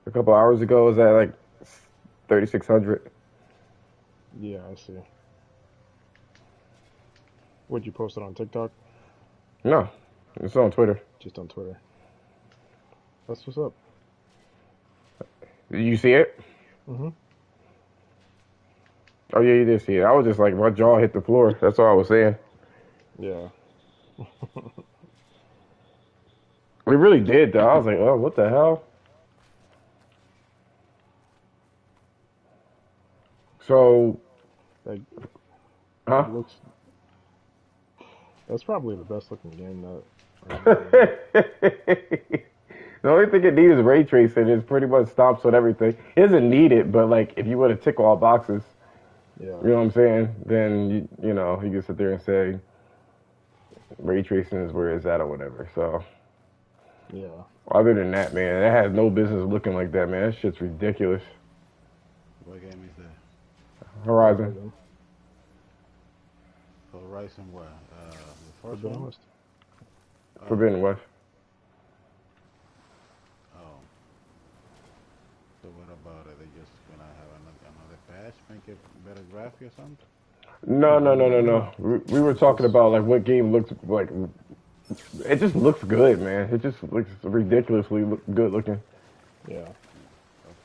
A couple hours ago, it was at like 3,600. Yeah, I see. Would you post it on TikTok? No, it's on Twitter. Just on Twitter. That's what's up. Did you see it? Hmm. Oh yeah, you did see it. I was just like, my jaw hit the floor. That's all I was saying. Yeah. It really did, though. I was like, oh, what the hell? So, Like, huh? it looks. That's probably the best looking game that or anything, man. The only thing it needs is ray tracing. It pretty much stops on everything. It doesn't need it, but like if you were to tick all boxes, Yeah. you know what I'm saying? Then you can sit there and say ray tracing is where it's at or whatever. So Yeah. other than that, man, that has no business looking like that, man. That shit's ridiculous. What game is that? Horizon, Horizon. Horizon what? The first Forbidden one? West. Oh, Forbidden West. oh. So what about it? They just gonna have another patch, make it better graphic or something? No, no, no, no, no. No. We were It's talking just about like what game looks like. It just looks good, man. It just looks ridiculously good looking. yeah. Of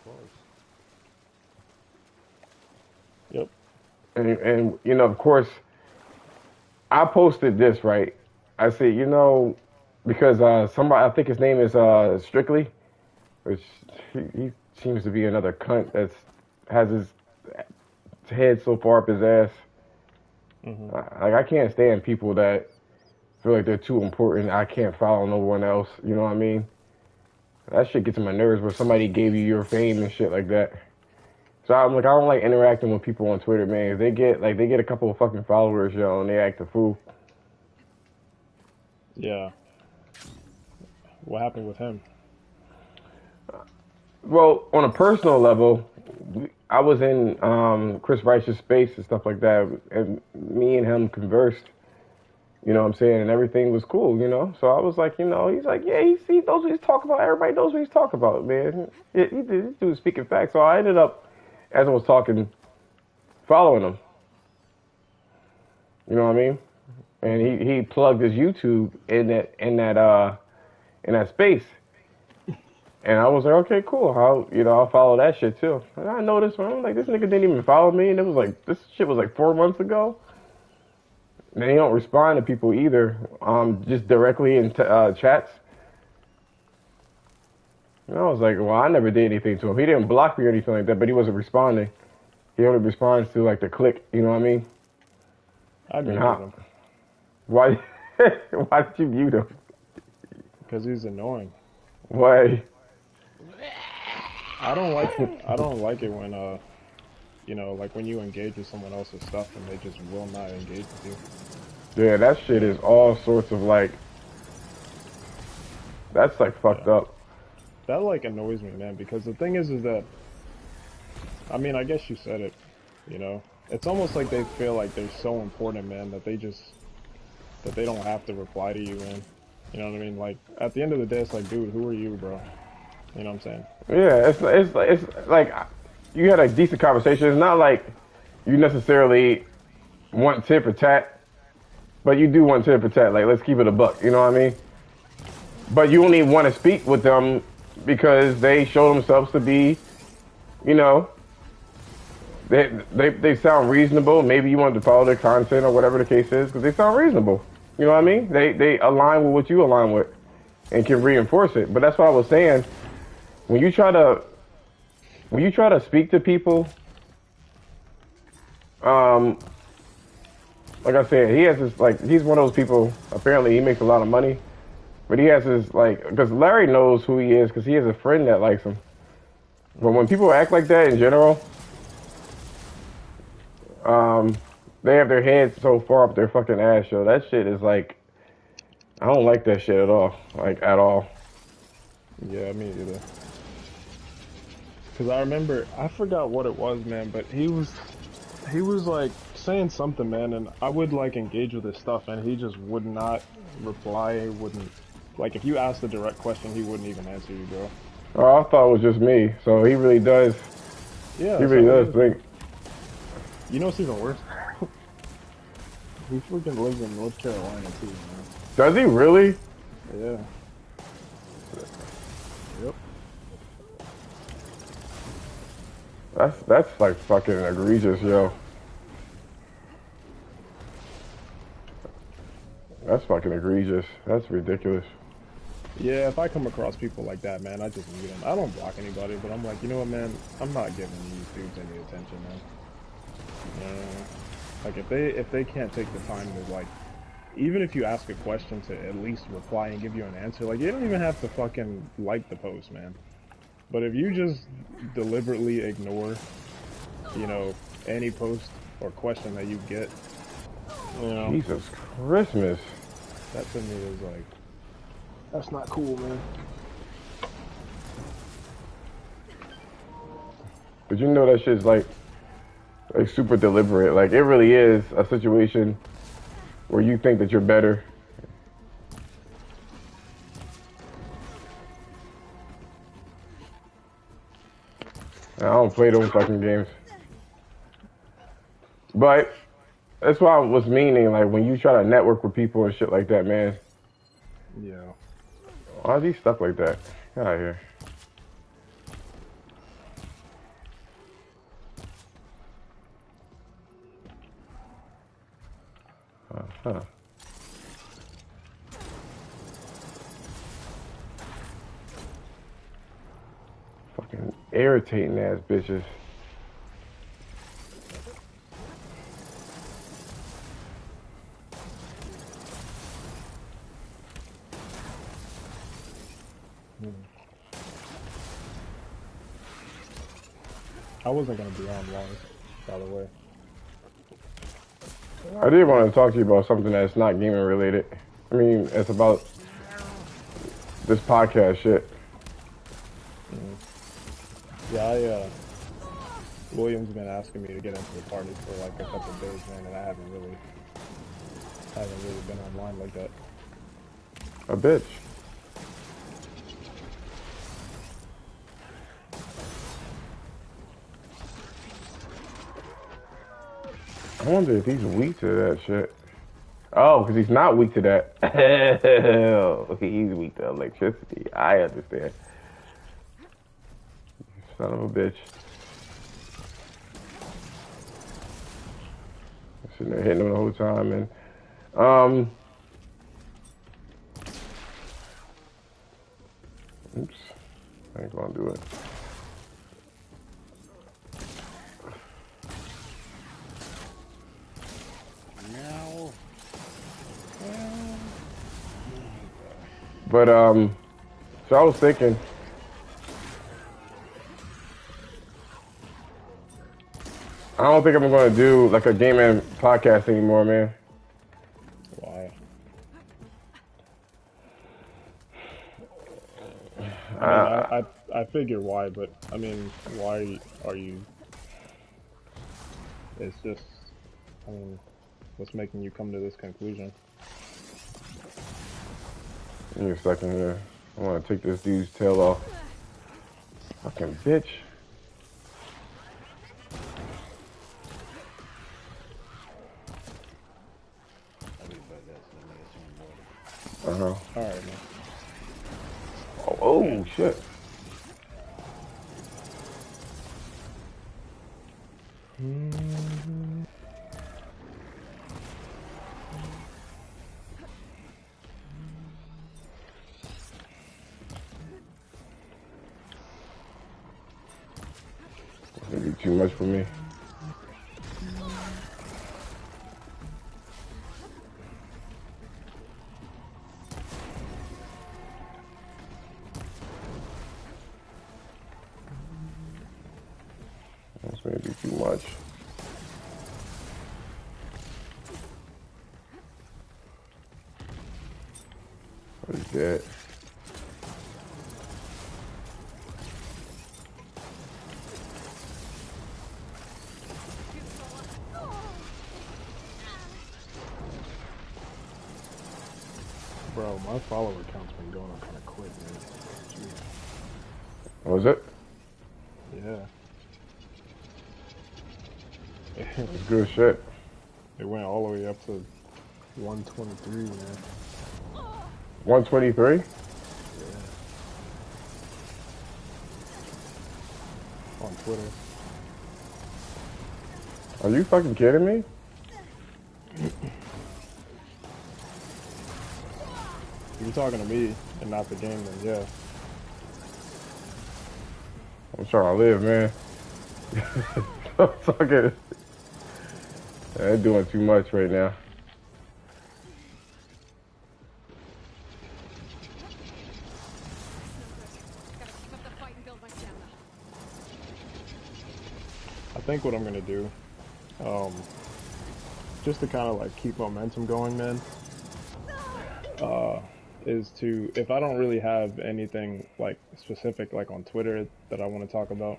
course. Yep. And of course, I posted this right. I said, because somebody, I think his name is Strictly, which he seems to be another cunt that's has his head so far up his ass. Hmm. Like I can't stand people that feel like they're too important. I can't follow no one else. You know what I mean? That shit gets on my nerves where somebody gave you your fame and shit like that. So I'm like, I don't like interacting with people on Twitter, man. If they get a couple of fucking followers, yo, and they act a fool. Yeah. What happened with him? Well, on a personal level, I was in Chris Rice's space and stuff like that, and me and him conversed. You know what I'm saying? And everything was cool, you know? So I was like, he's like, yeah, he knows what he's talking about. Everybody knows what he's talking about, man. This dude's speaking facts. So I ended up, as I was talking, following him. You know what I mean? And Hmm. he plugged his YouTube in that space. And I was like, okay, cool. I'll follow that shit too. And I noticed when I'm like, this nigga didn't even follow me, and it was like, this shit was like 4 months ago. And then he don't respond to people either, just directly in chats. And I was like, well, I never did anything to him. He didn't block me or anything like that, but he wasn't responding. He only responds to like the click. You know what I mean? I And muted how? him Why? Why did you mute him? because he's annoying. Why? I don't like it when like when you engage with someone else's stuff and they just will not engage with you. Yeah, that shit is all sorts of like. That's like Yeah. fucked up. That like annoys me, man, because the thing is that I mean, I guess you said it, you know. It's almost like they feel like they're so important, man, that they don't have to reply to you, man. You know what I mean? Like at the end of the day, it's like, dude, who are you, bro? You know what I'm saying? Yeah, it's like you had a decent conversation. It's not like you necessarily want tit for tat, but you do want tit for tat. Like let's keep it a buck. You know what I mean? But you only want to speak with them because they show themselves to be, you know, they sound reasonable. Maybe you want to follow their content or whatever the case is because they sound reasonable. You know what I Hmm. mean? They align with what you align with and can reinforce it. But that's what I was saying. When you try to when you try to speak to people, um, like I said, he has this like he's one of those people. Apparently, he makes a lot of money, but he has his like because Larry knows who he is because he has a friend that likes him. But Hmm. when people act like that in general, um, they have their heads so far up their fucking ass. Yo, that shit is like I don't like that shit at all, like at all. Yeah, me either. Cause I remember I forgot what it was, man, but he was like saying something, man, and I would like engage with his stuff, and he just would not reply. He wouldn't like if you asked a direct question, he wouldn't even answer you, bro. Oh, I thought it was just me. So he really does. Yeah, He that's really how he does is, man. think. You know what's even worse? He freaking lives in North Carolina too, man. Does he really? Yeah. Yep. That's like fucking egregious, yo. That's fucking egregious. That's ridiculous. Yeah, if I come across people like that, man, I just mute them. I don't block anybody, but I'm like, you know what, man? I'm not giving these dudes any attention, man. Like if they can't take the time to like, even if you ask a question to at least reply and give you an answer, like you don't even have to fucking like the post, man. But if you just deliberately ignore, you know, any post or question that you get, you know, Jesus Christmas. that to me is like, that's not cool, man. But you know that shit's like super deliberate. Like it really is a situation where you think that you're better. I don't play those fucking games. But that's why I was meaning, like when you try to network with people and shit like that, man. Yeah. Why is he stuck like that? Get out of here. Huh. Fucking irritating ass bitches. Hmm. I wasn't gonna be on long, by the way. I did want to talk to you about something that's not gaming related. I mean, it's about this podcast shit. Hmm. Yeah, William's been asking me to get into the party for like a couple of days, man, and I haven't really been online like that. A bitch. I wonder if he's weak to that shit. Oh, because he's not weak to that. Hell, he's weak to electricity. I understand. Son of a bitch. Sitting there hitting him the whole time, and um, oops, I ain't gonna do it. Meow. But so I was thinking, I don't think I'm gonna do like a gaming podcast anymore, man. Why? I mean, I, I, I, I figure why, but I mean, why are you? It's just, I mean, what's making you come to this conclusion? Give me a second here. I want to take this dude's tail off. Fucking bitch. I'll be back, guys. Let me get some water. Uh huh. All right, man. Oh, oh shit. Maybe too much for me. That's maybe too much. What is that? Bro, my follower count's been going up kind of quick, man. Jeez. is it? Yeah. It's good shit. It went all the way up to 123, man. 123? Yeah. On Twitter. Are you fucking kidding me? If you're talking to me and not the game, then yeah. I'm trying to live, man. I'm talking. They're doing too much right now. I think what I'm gonna do, um, just to kind of like keep momentum going, man, is to, if I don't really have anything like specific like on Twitter that I want to talk about,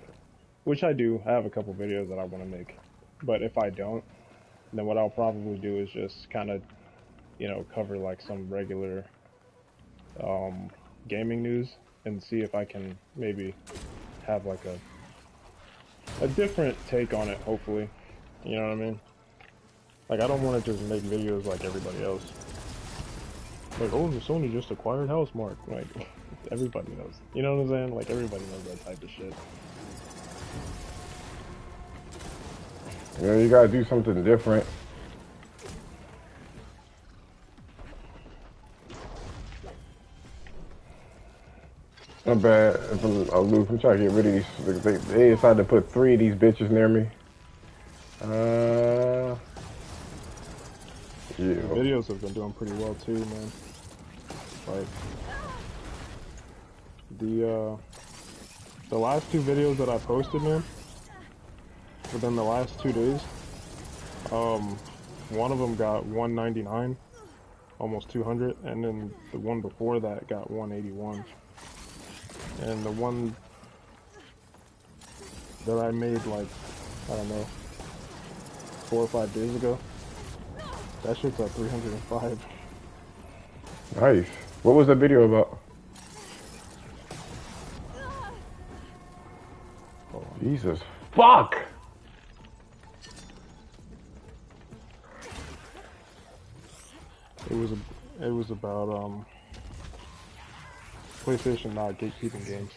which I do, I have a couple videos that I want to make, but if I don't, then what I'll probably do is just kind of, cover like some regular um, gaming news and see if I can maybe have like a different take on it, hopefully. You know what I mean? Like, I don't want to just make videos like everybody else. Like, oh, Sony just acquired Housemarque. Like, everybody knows. You know what I'm saying? Like, everybody knows that type of shit. You know, you gotta do something different. Not bad. If I'm aloof, I'm trying to get rid of these. They decided to put 3 of these bitches near me. Yeah. The videos have been doing pretty well too, man. Like, the last 2 videos that I posted, man, within the last 2 days, one of them got 199, almost 200, and then the one before that got 181. And the one that I made, like, I don't know, 4 or 5 days ago, that shit's at 305. Nice. What was that video about? Jesus. Fuck! It was about PlayStation not gatekeeping games.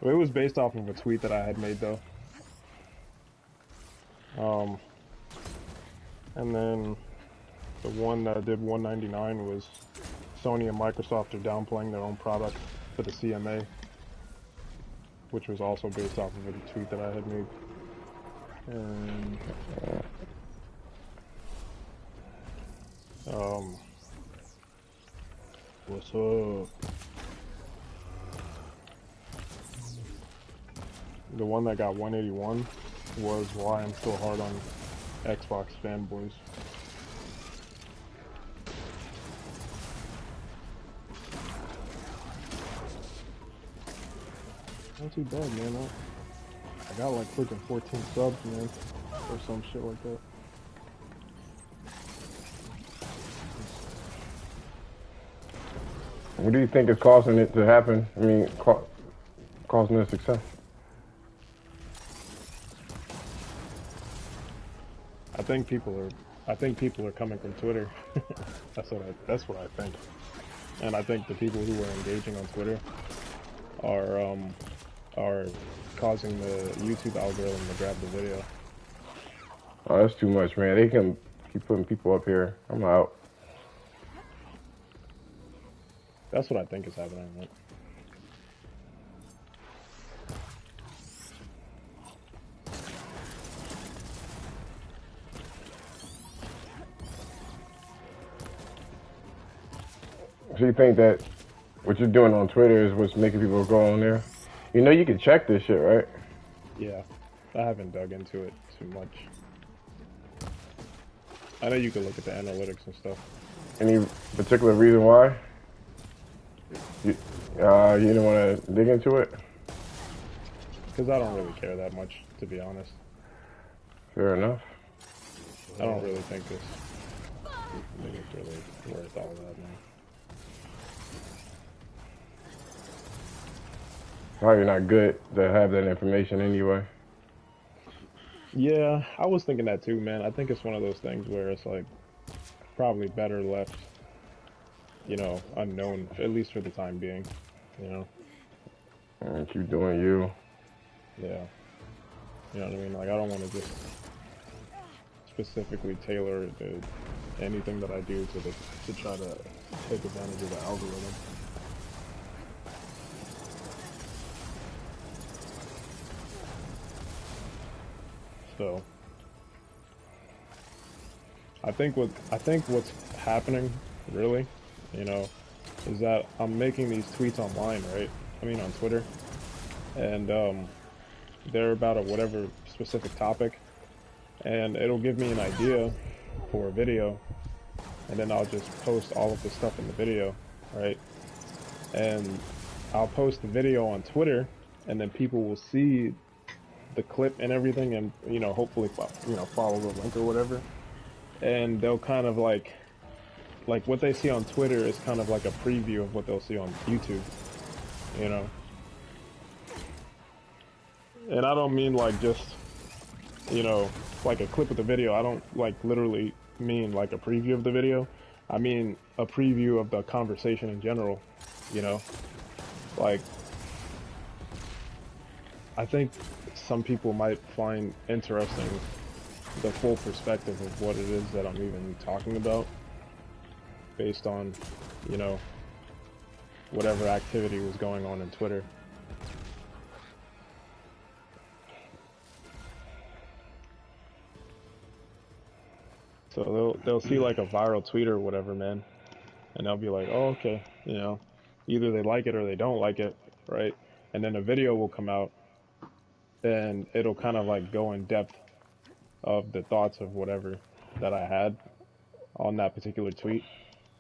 It was based off of a tweet that I had made though. And then the one that did 199 was Sony and Microsoft are downplaying their own products for the CMA, which was also based off of a tweet that I had made. And what's up? The one that got 181 was why I'm still hard on Xbox fanboys. Not too bad, man. I got like freaking 14 subs, man, or some shit like that. What do you think is causing it to happen? I mean, causing the success? I think people are coming from Twitter. That's what I think. And I think the people who are engaging on Twitter are causing the YouTube algorithm to grab the video. Oh, that's too much, man. They can keep putting people up here. I'm out. That's what I think is happening, right? So you think that what you're doing on Twitter is what's making people go on there? You know you can check this shit, right? Yeah, I haven't dug into it too much. I know you can look at the analytics and stuff. Any particular reason why? You didn't want to dig into it? Because I don't really care that much, to be honest. Fair enough. I don't really think this. I think it's really worth all that, man. Probably not good to have that information anyway. Yeah, I was thinking that too, man. I think it's one of those things where it's like probably better left, unknown, at least for the time being. You know? And keep doing you. Yeah. You know what I mean? Like I don't want to just specifically tailor anything that I do to try to take advantage of the algorithm. So I think what's happening really, you know, is that I'm making these tweets online, right? I mean on Twitter, and they're about a whatever specific topic, and it'll give me an idea for a video, and then I'll just post all of the stuff in the video, right? And I'll post the video on Twitter, and then people will see the clip and everything, and hopefully, follow the link or whatever, and they'll kind of like what they see on Twitter is kind of like a preview of what they'll see on YouTube, you know. And I don't mean like just you know like a clip of the video. I don't like literally mean like a preview of the video. I mean a preview of the conversation in general, you know. Like I think some people might find interesting the full perspective of what it is that I'm even talking about based on, you know, whatever activity was going on in Twitter. So they'll see like a viral tweet or whatever, man, and they'll be like, "Oh, okay," either they like it or they don't like it, right? And then a video will come out, and it'll kind of like go in depth of the thoughts of whatever that I had on that particular tweet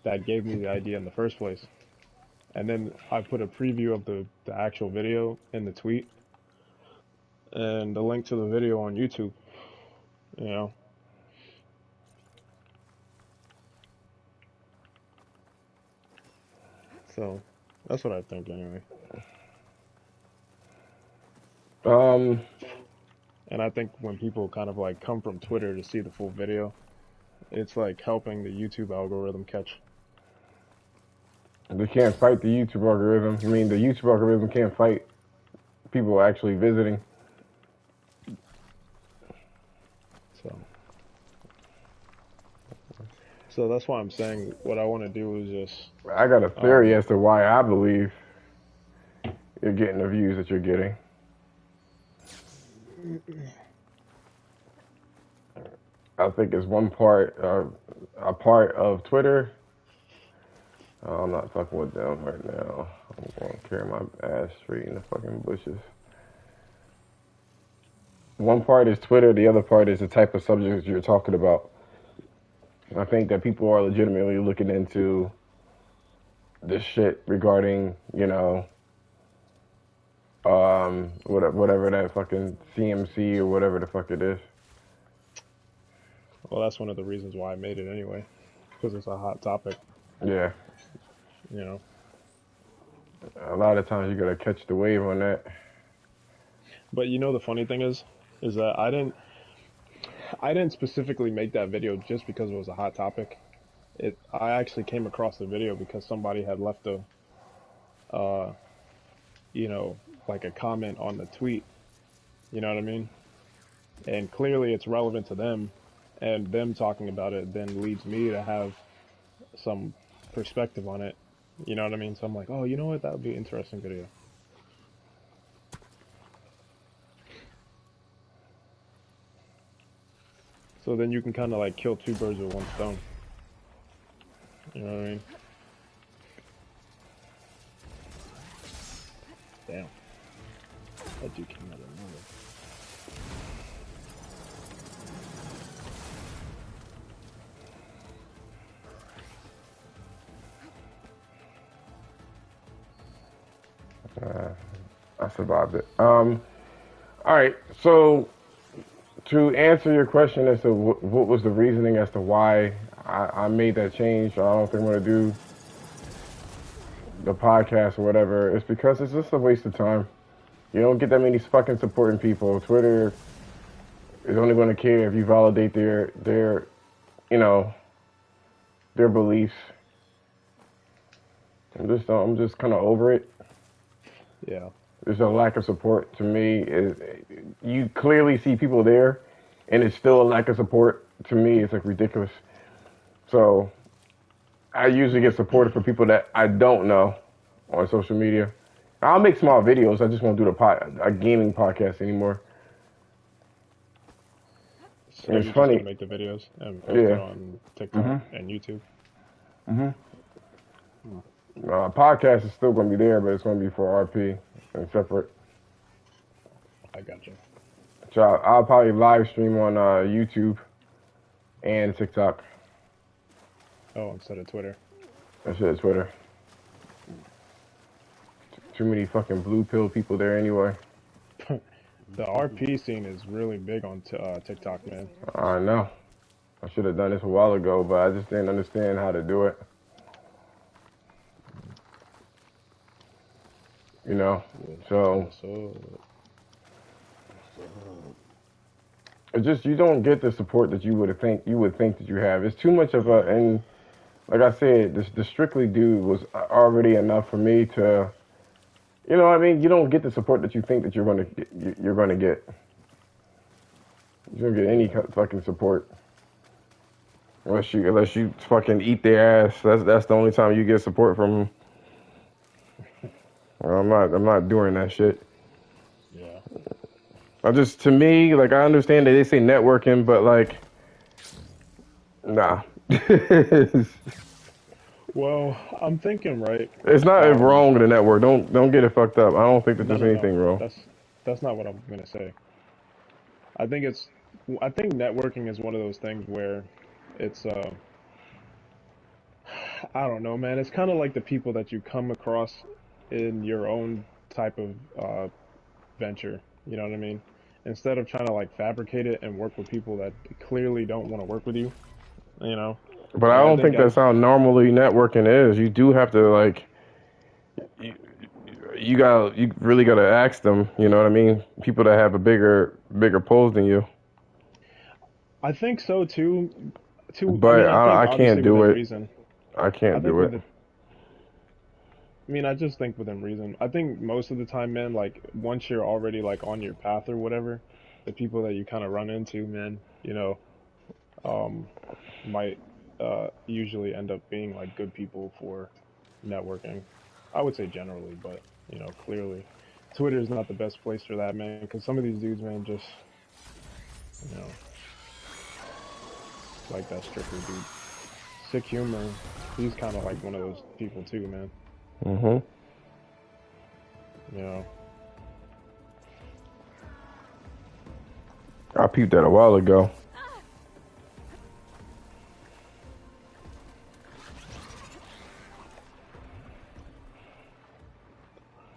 that gave me the idea in the first place. And then I put a preview of the actual video in the tweet and the link to the video on YouTube, you know. So that's what I think anyway. Um, And I think when people kind of like come from Twitter to see the full video, it's like helping the YouTube algorithm catch. they can't fight the YouTube algorithm. I mean, the YouTube algorithm can't fight people actually visiting. So so that's why I'm saying what I want to do is just I got a theory um as to why I believe you're getting the views that you're getting. I think it's one part, a part of Twitter. I'm not fucking with them right now. I'm going to carry my ass straight in the fucking bushes. One part is Twitter, the other part is the type of subjects you're talking about. I think that people are legitimately looking into this shit regarding, whatever that fucking CMC or whatever the fuck it is. well, that's one of the reasons why I made it anyway, because it's a hot topic, Yeah, you know. a lot of times you gotta catch the wave on that. But the funny thing is that I didn't specifically make that video just because it was a hot topic. I actually came across the video because somebody had left uh, you know, like a comment on the tweet. You know what I mean? And clearly it's relevant to them, and them talking about it then leads me to have some perspective on it. You know what I mean? So I'm like, oh, you know what? That would be an interesting video. So then you can kind of like kill two birds with one stone. You know what I mean? Damn. That dude came out of nowhere. I survived it. All right, so to answer your question as to what was the reasoning as to why I made that change. I don't think I'm gonna do the podcast or whatever. It's because it's just a waste of time. You don't get that many fucking supporting people. Twitter is only going to care if you validate their you know their beliefs. I'm just kind of over it. Yeah. There's a lack of support to me. You clearly see people there, and it's still a lack of support to me. It's like ridiculous. So I usually get supported for people that I don't know on social media. I'll make small videos. I just won't do a gaming podcast anymore. So And it's you're just gonna funny. make the videos and post it Yeah. on TikTok Mhm. and YouTube. Mhm. Hmm. Podcast is still going to be there, but it's going to be for RP and separate. I got you. So I'll probably live stream on YouTube and TikTok. Oh, instead of Twitter. That shit is Twitter. Too many fucking blue pill people there anyway. The RP scene is really big on TikTok, man. I know. I should have done this a while ago, but I just didn't understand how to do it. You know? So What's up? it's just you don't get the support that you would think that you have. It's too much of a, and like I said, the Strictly dude was already enough for me to, you know what I mean? You don't get the support that you think that you're gonna get. You're gonna get. You don't get any Yeah. fucking support unless you fucking eat their ass. That's the only time you get support from them. I'm not doing that shit. Yeah. I just to me like I understand that they say networking, but like nah. Well, I'm thinking, right? It's not Um, wrong to network. Don't get it fucked up. I don't think that no, there's no, no. anything wrong. That's not what I'm gonna say. I think it's, I think networking is one of those things where it's, I don't know, man. It's kind of like the people that you come across in your own type of venture. You know what I mean? Instead of trying to like fabricate it and work with people that clearly don't want to work with you, you know? But I Like I don't think think that's as how normally networking is. You do have to like you, you really gotta ask them. You know what I mean? People that have a bigger polls than you. I think so too. I But mean, I think I obviously can't do within it. reason. I I can't think do it. with I mean, I just think within reason. I think most of the time, man, like once you're already like on your path or whatever, the people that you kind of run into, man, um, might usually end up being like good people for networking. I would say generally, but clearly, Twitter is not the best place for that, man. Because some of these dudes, man, just you know, like that strictly dude, sick humor. He's kind of like one of those people too, man. Mhm. You know. I peeped that a while ago.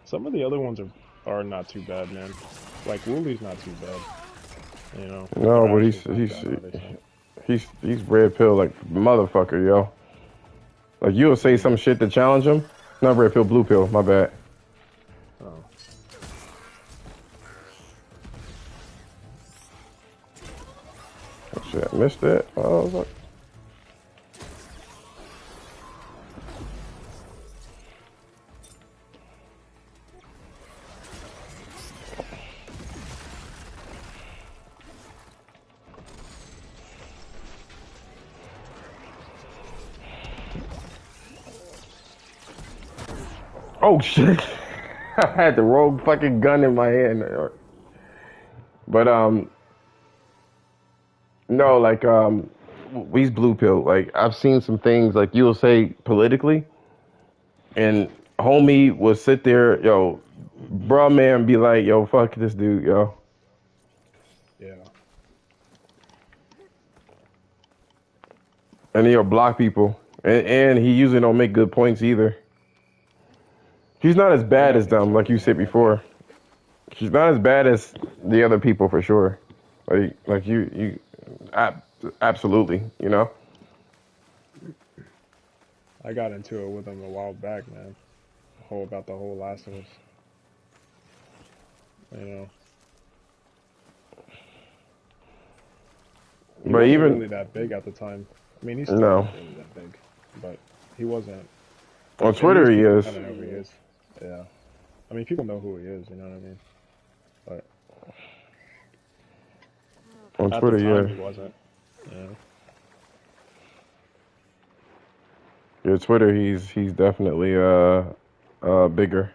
Some of the other ones are not too bad, man. Like Woolie's not too bad. No, but Trash is not bad, how they say. he's red pill like motherfucker, yo. Like you'll say some Mm. shit to challenge him. Not red pill, blue pill. My bad. Oh, Oh, shit, I missed that. Oh, I was like, oh shit. I had the rogue fucking gun in my hand. But no, like we's blue pill. Like I've seen some things like you'll say politically, and homie will sit there, yo, bruh man, be like, yo, fuck this dude, yo, yeah. and he'll block people, and he usually don't make good points either. He's not as I bad got as them, like concerned you said about that, man. before. She's not as bad as the other people for sure. Like absolutely, you know. I got into it with him a while back, man. Whole about the whole Last of Us. You know, he But wasn't even really that big at the time. I mean, he's still no, not really that big, but he wasn't. on At Twitter least he people is. kind of know who he is. Yeah. I mean, people know who he is. You know what I mean? But On at the Twitter, time, yeah, he wasn't. You know? yeah. Twitter, he's definitely bigger.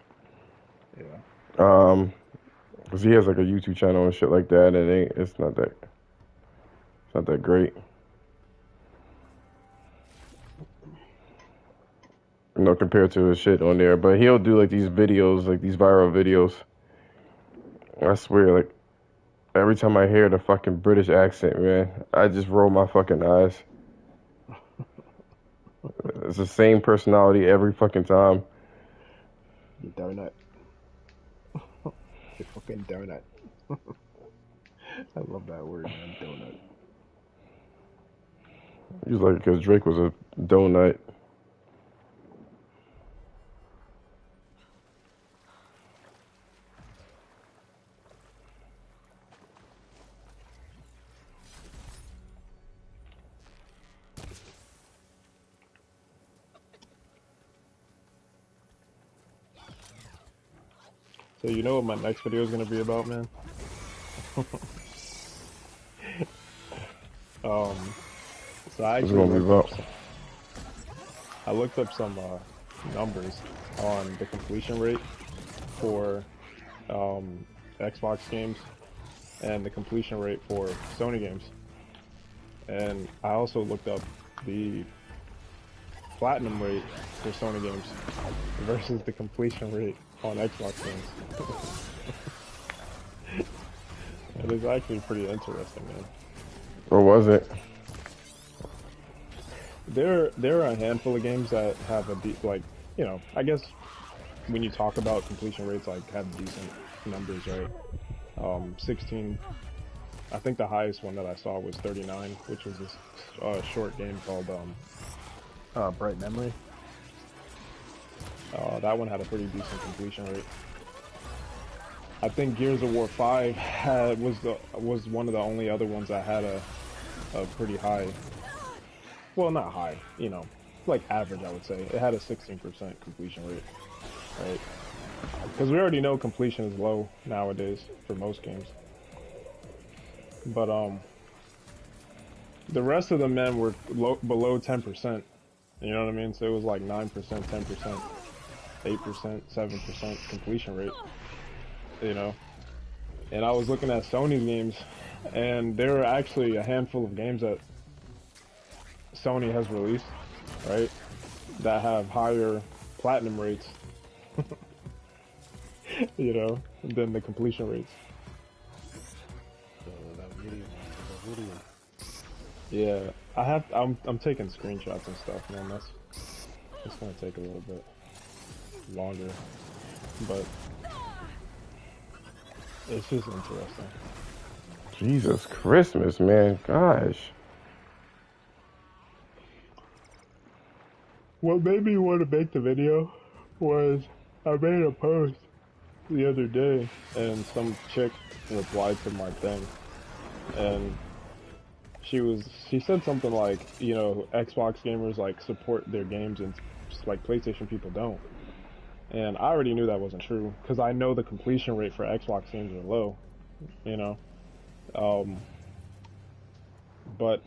Yeah. Um, cause he has like a YouTube channel and shit like that, and it's not that great. Compared to his shit on there. But he'll do like these videos, like these viral videos. I swear, like every time I hear the fucking British accent, man, I just roll my fucking eyes. It's the same personality every fucking time. You donut. You fucking donut. I love that word, man. Donut. He's like, because Drake was a donut. So you know what my next video is gonna be about, man? Um, so I It's actually gonna be looked up about. some. I looked up some numbers on the completion rate for um, Xbox games and the completion rate for Sony games, and I also looked up the platinum rate for Sony games versus the completion rate on Xbox games. It is actually pretty interesting, man. Or was it? There are a handful of games that have a deep, like, you know, I guess when you talk about completion rates, like, have decent numbers, right? 16. I think the highest one that I saw was 39, which was this short game called Bright Memory. That one had a pretty decent completion rate. I think Gears of War 5 was one of the only other ones that had a pretty high, well, not high, you know, like average, I would say. It had a 16% completion rate, right? Because we already know completion is low nowadays for most games. But the rest of the men were below 10%. You know what I mean? So it was like 9%, 10%, 8%, 7% completion rate. You know, and I was looking at Sony's games, and there are actually a handful of games that Sony has released, right, that have higher platinum rates, you know, than the completion rates. So that video, the video. Yeah, I'm taking screenshots and stuff, man. That's gonna take a little bit longer, but it's just interesting. Jesus Christmas, man. Gosh. What made me want to make the video was I made a post the other day, and some chick replied to my thing, and she said something like, you know, Xbox gamers like support their games and like PlayStation people don't. And I already knew that wasn't true because I know the completion rate for Xbox games are low, you know. Um, but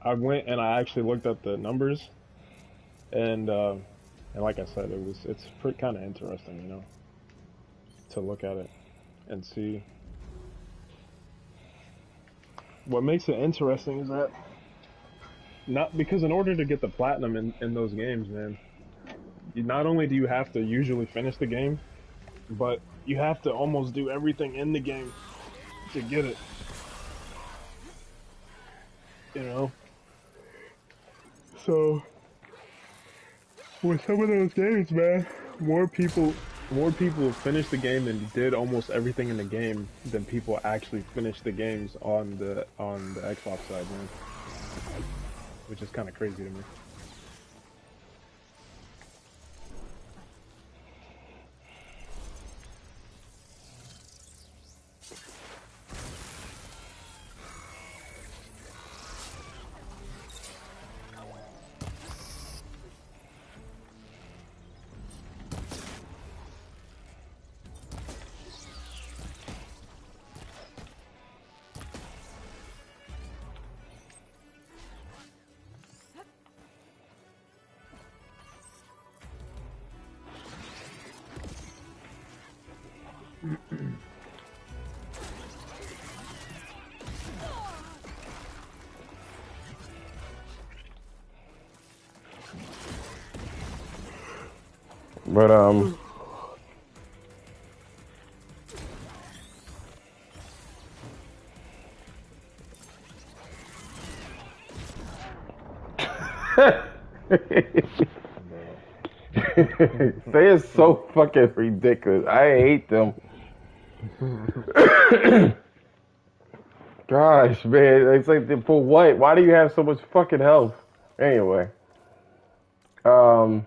I went and I actually looked up the numbers, and like I said, it's pretty kind of interesting, you know, to look at it and see. What makes it interesting is that not because in order to get the platinum in those games, man, not only do you have to usually finish the game, but you have to almost do everything in the game to get it. You know. So with some of those games, man, more people more people finish the game and did almost everything in the game than people actually finished the games on the Xbox side, man. Which is kind of crazy to me. But Bro. they are so fucking ridiculous. I hate them. Gosh, man, it's like for what? Why do you have so much fucking health? Anyway, um,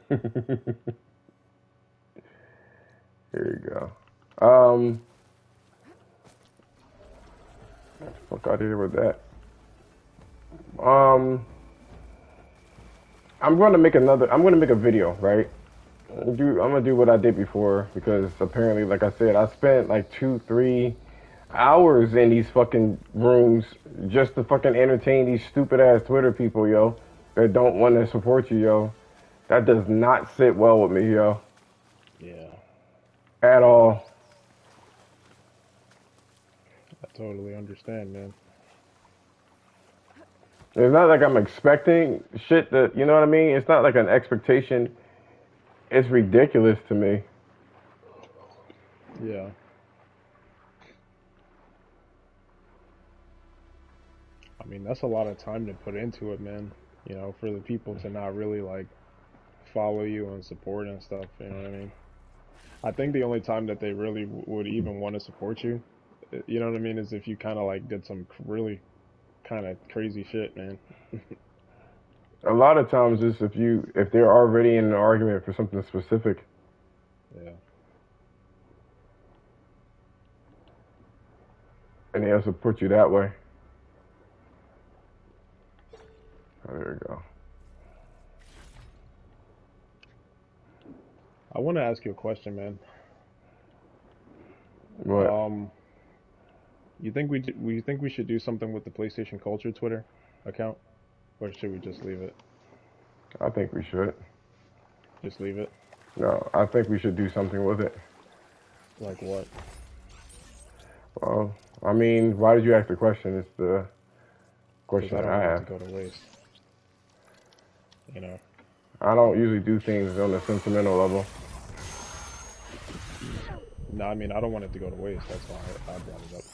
here you go. Fuck out of here with that. Um, I'm going to make another. I'm going to make a video, right? I'm gonna do what I did before because apparently, like I said, I spent like 2-3 hours in these fucking rooms just to fucking entertain these stupid ass Twitter people, yo, that don't want to support you, yo. That does not sit well with me, yo, Yeah, at all. I totally understand, man. It's not like I'm expecting shit that, you know what I mean? It's not like an expectation. It's ridiculous to me. Yeah. I mean, that's a lot of time to put into it, man. You know, for the people to not really like follow you and support and stuff. You know what I mean? I think the only time that they really would even want to support you, you know what I mean, is if you kind of like did some really kind of crazy shit, man. A lot of times, it's if they're already in an argument for something specific, Yeah. and they also put you that way. Oh, there you go. I want to ask you a question, man. But Um, you think we should do something with the PlayStation Culture Twitter account, or should we just leave it? I think we should. Just leave it? No, I think we should do something with it. Like what? Well, I mean, why did you ask the question? It's the Because question I that don't I want it to have. go to waste. You know. I don't usually do things on a sentimental level. No, I mean I don't want it to go to waste. That's why I brought it up.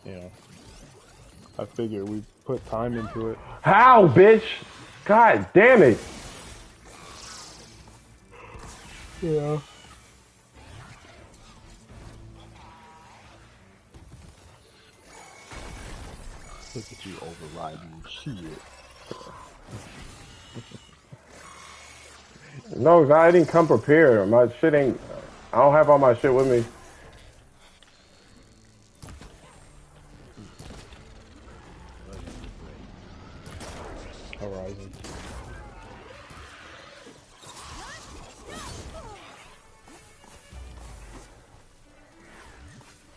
You know. I figure we put time into it. How, bitch? God damn it. Yeah. Look at you overriding shit. No, I didn't come prepared. My shit ain't. I don't have all my shit with me. What game you play? Horizon.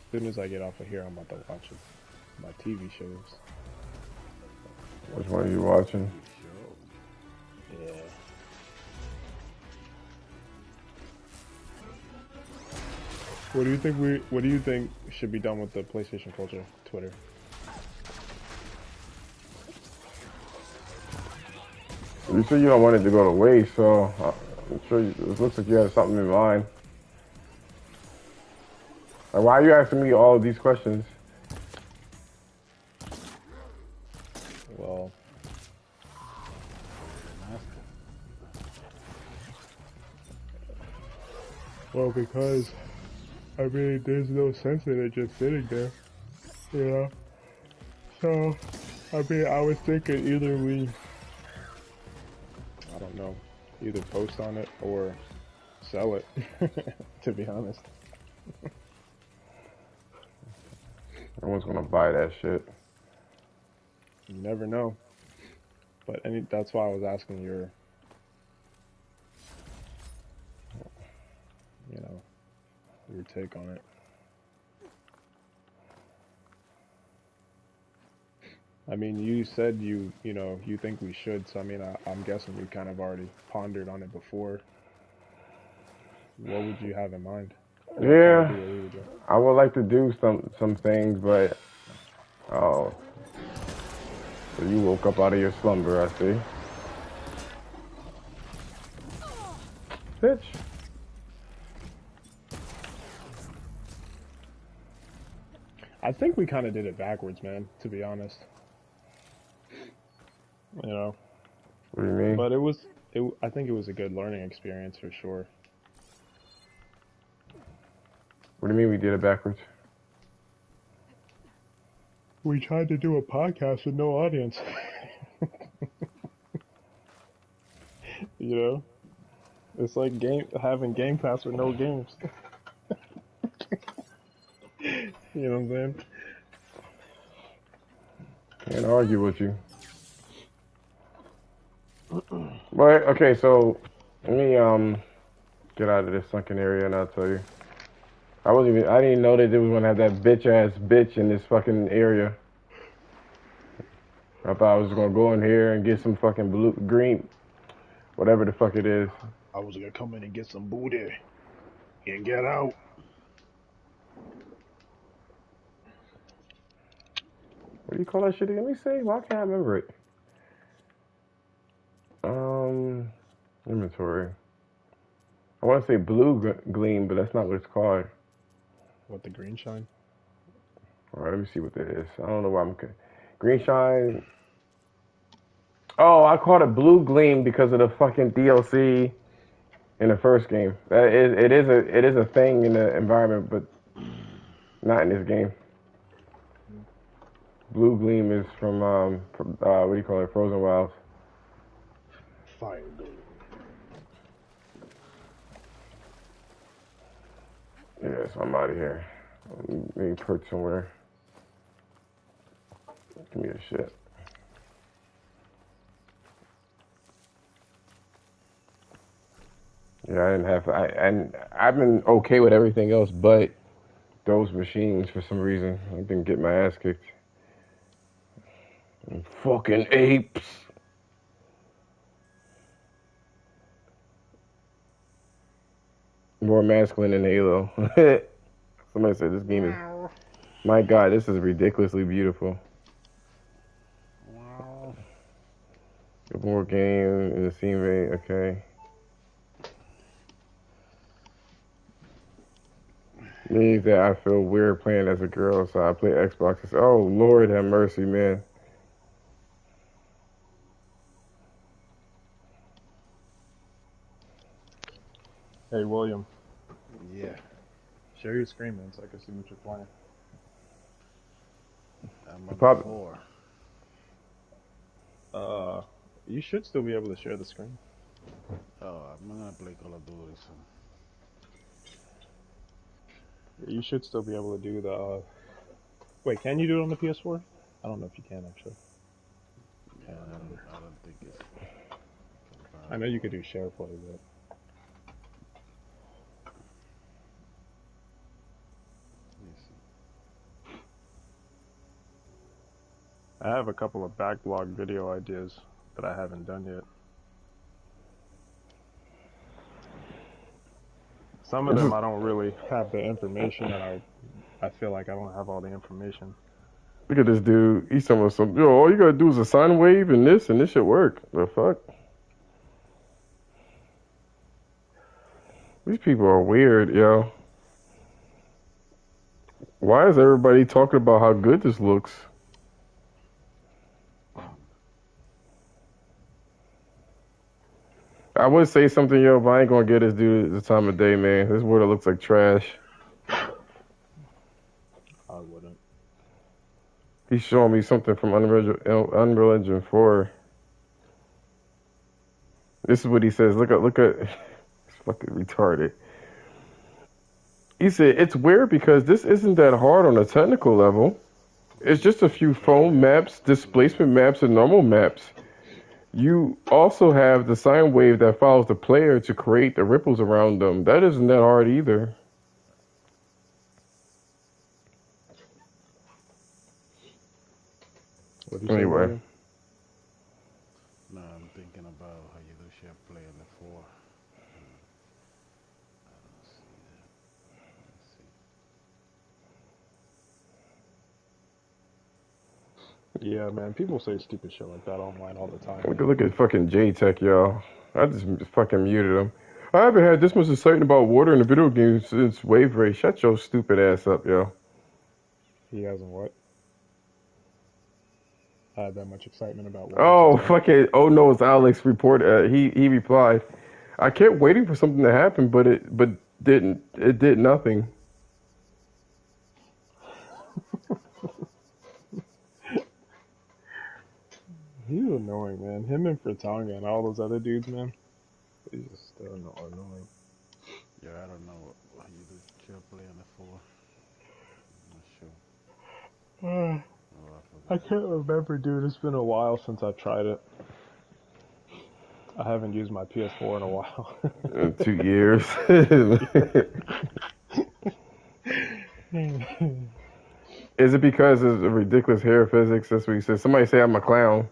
As soon as I get off of here, I'm about to watch it. My TV shows. Which one are you watching? TV show. Yeah. What do you think should be done with the PlayStation Culture Twitter? You said you don't want it to go to waste, so I'm sure it looks like you have something in mind. Like, why are you asking me all of these questions? Well, I didn't ask him. well, because I mean, there's no sense in it just sitting there, you know. So, I mean, I was thinking either I don't know, either post on it or sell it. To be honest, No one's gonna buy that shit. you never know. But that's why I was asking you know, your take on it. I mean, you said you know, you think we should, so I mean, I'm guessing you kind of already pondered on it before. What would you have in mind? Or Call of Yeah, Duty, either. I would like to do some things, but oh, so you woke up out of your slumber, I see. Bitch. I think we kind of did it backwards, man. To be honest, you know. What do you mean? But it was. I think it was a good learning experience for sure. What do you mean we did it backwards? We tried to do a podcast with no audience. You know, it's like having Game Pass with no games. You know what I'm saying? Can't argue with you. But okay, so let me get out of this sunken area and I'll tell you. I didn't even know that they was gonna have that bitch in this fucking area. I thought I was gonna go in here and get some fucking blue, green, whatever the fuck it is. I was gonna come in and get some booty and get out. What do you call that shit again? Let me see. Why can't I remember it? Um, inventory. I want to say blue gleam, but that's not what it's called. What, the green shine? All right, let me see what that is. I don't know why green shine. Oh, I called it blue gleam because of the fucking DLC in the first game. It is a thing in the environment, but not in this game. Blue gleam is from what do you call it? Frozen Wilds. Fire gleam. Yeah, so I'm out of here. Let me perch somewhere. Give me a shit. Yeah, I didn't have. I've been okay with everything else, but those machines for some reason. I've been getting my ass kicked. Fucking apes. More masculine than Halo. Somebody said this game is. Wow. My God, this is ridiculously beautiful. Wow. More game in the scene rate. Okay. Means that I feel weird playing as a girl, so I play Xbox. Oh Lord, have mercy, man. Hey, William, Yeah. share your screen, man, so I can see what you're playing. I'm on the Pop. 4. Uh, you should still be able to share the screen. Oh, I'm gonna play Call of Duty soon. You should still be able to do the. Wait, can you do it on the PS4? I don't know if you can actually. Yeah, Can't remember. I don't think it's I know you could compatible. do share play, but Let me see. I have a couple of backlog video ideas that I haven't done yet. Some of This them is I don't really have the information that I feel like I don't have all the information. look at this dude. He's talking about some. Yo, all you gotta do is a sine wave and this should work. The fuck? These people are weird, yo. Why is everybody talking about how good this looks? I would say something, yo, but I ain't gonna get this dude the time of day, man. This water looks like trash. I wouldn't. He's showing me something from Unreal Engine 4. This is what he says. Look at. It's fucking retarded. He said it's weird because this isn't that hard on a technical level. It's just a few foam maps, displacement maps, and normal maps. You also have the sine wave that follows the player to create the ripples around them. That isn't that hard either. What do you say, Anyway, William? No, I'm thinking about how you do share play on the 4. I don't see that. Yeah, man. People say stupid shit like that online all the time, man. Look at fucking J Tech, y'all. I just fucking muted him. I haven't had this much excitement about water in a video game since Wave Race. Shut your stupid ass up, yo. He hasn't what? Had that much excitement about water Oh, since when? fucking, oh no, it's Alex report. He replied, I kept waiting for something to happen, but didn't. It did nothing. He's annoying, man. Him and Fritanga and all those other dudes, man. He's just annoying. Yeah, I don't know what you do. Chill play on the four. I'm not sure. Oh, I I forgot. can't remember, dude. It's been a while since I've tried it. I haven't used my PS4 in a while. 2 years. Is it because of the ridiculous hair physics? That's what he said. Somebody say I'm a clown.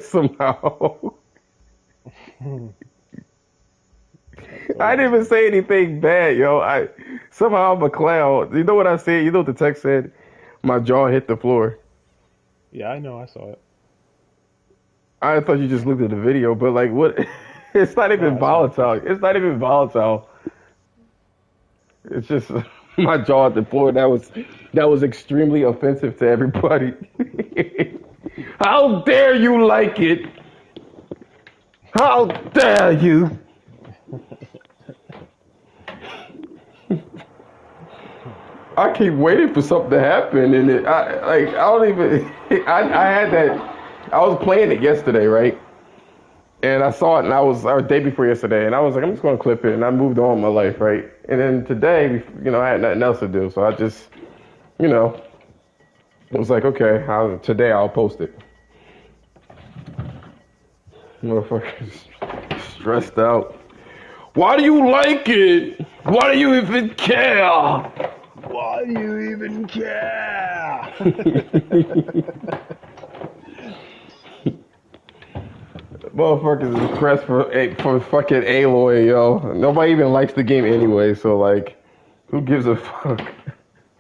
Somehow. That's I always didn't even funny. say anything bad, yo. I somehow I'm a clown. You know what I said? You know what the text said? My jaw hit the floor. Yeah, I know. I saw it. I thought you just looked at the video, but like what? It's not No, even I saw it for volatile. sure. It's not even volatile. It's just my jaw hit the floor. That was extremely offensive to everybody. How dare you like it? How dare you? I keep waiting for something to happen, and I don't even. I had that. I was playing it yesterday, right? And I saw it, and our day before yesterday, and I was like, I'm just gonna clip it, and I moved on with my life, right? And then today, I had nothing else to do, so I just, you know, was like, okay, today I'll post it. Motherfuckers stressed out. Why do you like it? Why do you even care? Why do you even care? Motherfuckers is pressed for fucking Aloy, yo. Nobody even likes the game anyway, so like, who gives a fuck?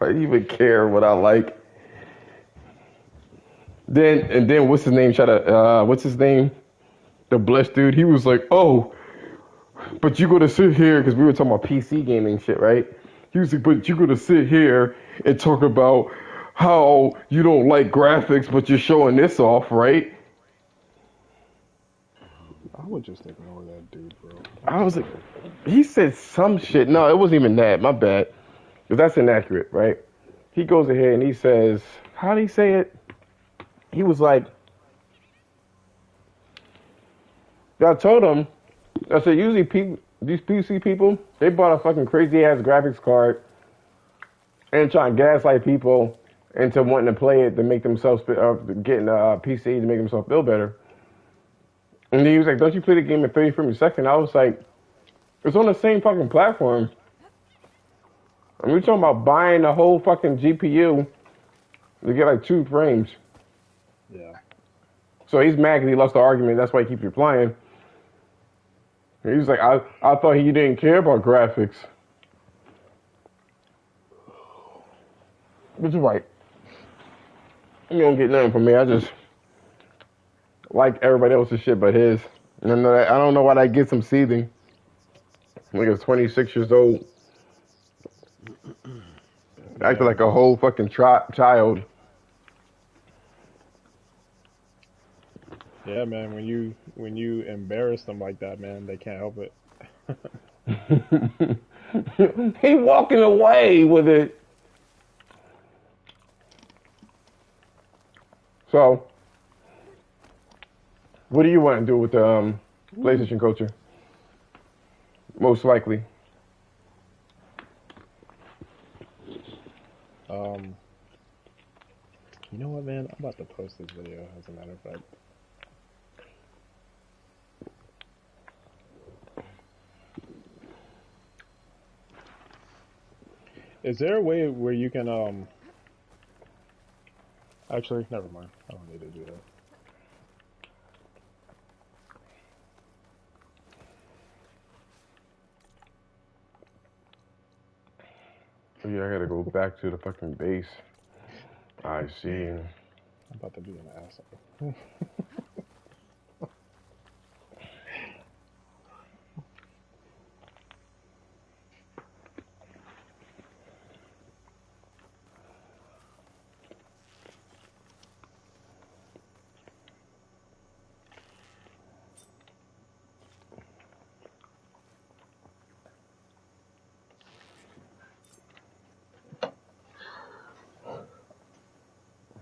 I even care what I like. Then what's his name? What's his name? The blessed dude. He was like, oh, but you gotta sit here because we were talking about PC gaming shit, right? He was like, but you gotta sit here and talk about how you don't like graphics, but you're showing this off, right? I would just ignore that dude, bro. I'm I was like, sorry. he said some shit. No, it wasn't even that. My bad. Because that's inaccurate, right? He goes ahead and he says, how did he say it? He was like, I told him, I said, usually these PC people, they bought a fucking crazy ass graphics card and trying to gaslight people into wanting to play it to make themselves, getting a PC to make themselves feel better. And he was like, don't you play the game at 30 frames a second? I was like, it's on the same fucking platform. And we're talking about buying a whole fucking GPU to get like 2 frames. Yeah. So he's mad because he lost the argument. That's why he keeps replying. And he was like, I thought he didn't care about graphics. But you're right. You don't get nothing from me. I just like everybody else's shit but his. And I don't know why that gets him seething. Like he's 26 years old, acting Yeah, like a man. whole fucking child. Yeah, man. When you embarrass them like that, man, they can't help it. He walking away with it. So, what do you want to do with the Ooh. PlayStation culture? Most likely. Um, you know what, man? I'm about to post this video. As a matter of fact, is there a way where you can Actually, never mind. I don't need to do that. Oh, yeah, I gotta go back to the fucking base. I see. I'm about to be an asshole.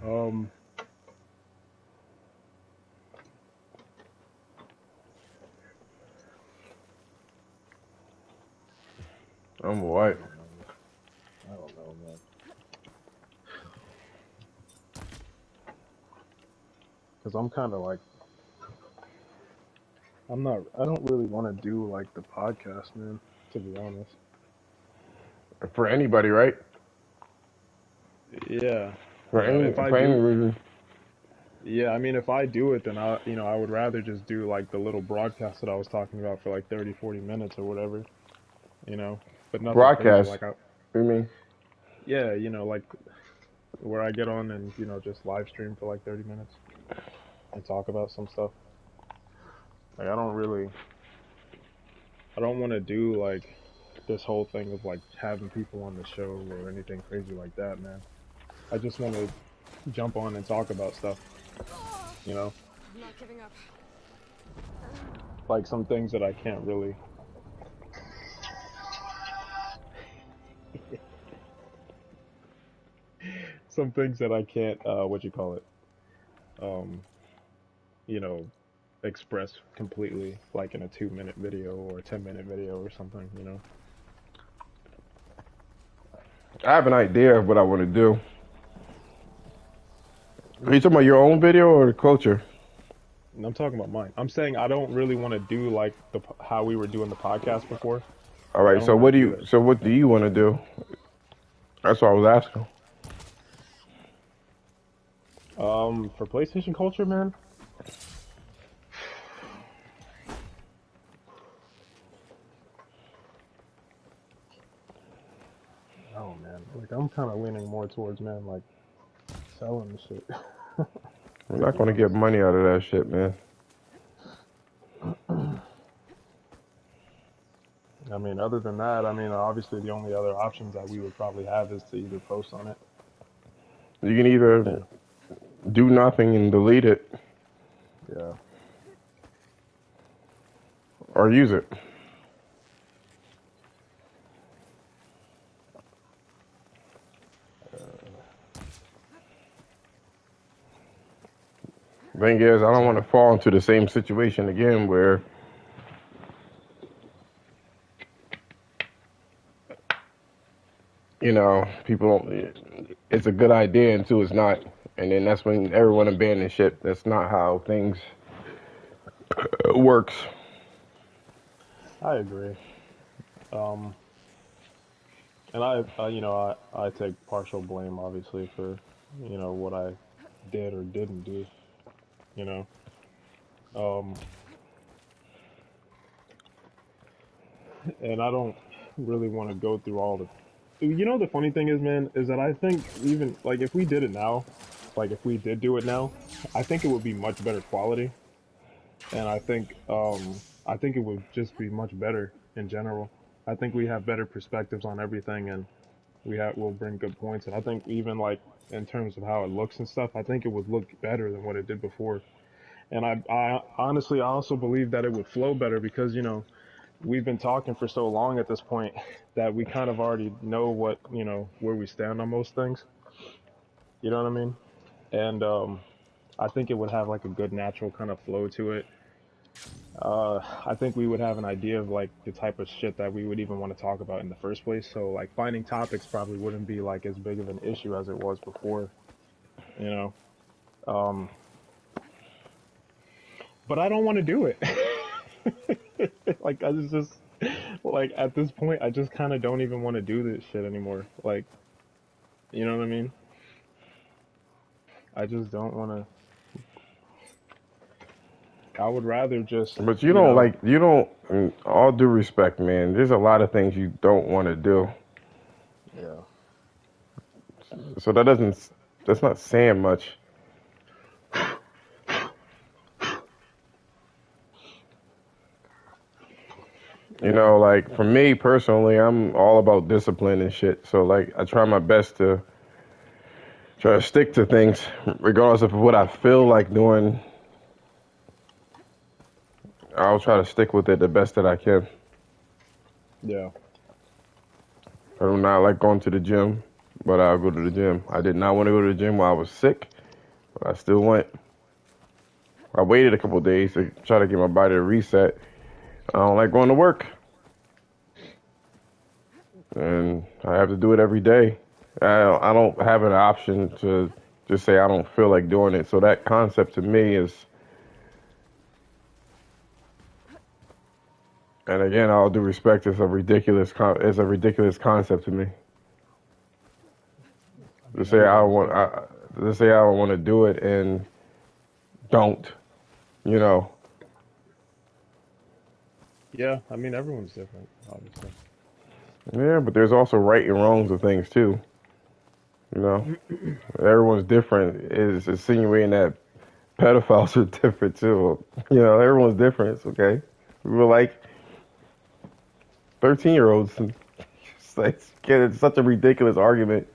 um, I'm I white. don't know. I don't know, man. Because I'm kind of like, I'm not. I don't really want to do like the podcast, man. To be honest. For anybody, right? Yeah. If I For any do, reason. yeah, I mean, if I do it, then I would rather just do like the little broadcast that I was talking about for like 30, 40 minutes or whatever, you know, but nothing crazy. Broadcast. Like You mean? yeah, like where I get on and, just live stream for like 30 minutes and talk about some stuff. Like, I don't want to do like this whole thing of like having people on the show or anything crazy like that, man. I just want to jump on and talk about stuff, you know, I'm not giving up. like some things that I can't really, some things that I can't, what you call it, um, you know, express completely, like in a 2 minute video or a 10 minute video or something, you know. I have an idea of what I want to do. Are you talking about your own video or the culture? And I'm talking about mine. I'm saying I don't really want to do like how we were doing the podcast before. All Like I right. don't want to do it. So what do you want to do? That's what I was asking. For PlayStation culture, man. Oh man, like I'm kind of leaning more towards, man, like selling the shit. We're To not be going to get honest. money out of that shit, man. I mean, other than that, I mean, obviously the only other options that we would probably have is to either post on it. You can either And do nothing and delete it yeah. or use it. Thing is, I don't want to So fall into the same situation again where, people, it's a good idea until it's not. And then that's when everyone abandons shit. That's not how things works. I agree. Um, and I take partial blame, obviously, for, what I did or didn't do, you know. Um, and I don't really want to go through all the. The funny thing is, man, is that I think even like if we did it now, like if we did do it now, I think it would be much better quality, and I think it would just be much better in general. I think we have better perspectives on everything, and we'll bring good points, and I think even like in terms of how it looks and stuff, I think it would look better than what it did before. And I honestly, I also believe that it would flow better because we've been talking for so long at this point that we kind of already know what where we stand on most things. You know what I mean? And I think it would have like a good natural kind of flow to it. I think we would have an idea of like the type of shit that we would even want to talk about in the first place. So like finding topics probably wouldn't be like as big of an issue as it was before. You know, um, but I don't want to do it. Like I just like at this point, I just kind of don't even want to do this shit anymore. Like, you know what I mean? I just don't want to. I would rather just, But you don't, in all due respect, man, there's a lot of things you don't want to do. yeah, So that's not saying much. You know, like for me personally, I'm all about discipline and shit. So like, I try my best to try to stick to things, regardless of what I feel like doing. I'll try to stick with it the best that I can. Yeah. I do not like going to the gym, but I'll go to the gym. I did not want to go to the gym while I was sick, but I still went. I waited a couple of days to try to get my body to reset. I don't like going to work, and I have to do it every day. I don't have an option to just say I don't feel like doing it. So that concept to me is, and again, all due respect, it's a ridiculous concept to me. I To mean, say I don't everybody's want, different. to say I don't want to do it and don't, you know. Yeah, I mean, everyone's different, obviously. Yeah, but there's also right and wrongs of things too. You know, everyone's different. Is insinuating that pedophiles are different too. You know, everyone's different. It's okay. We were like 13-year-olds. And it's like, it's such a ridiculous argument.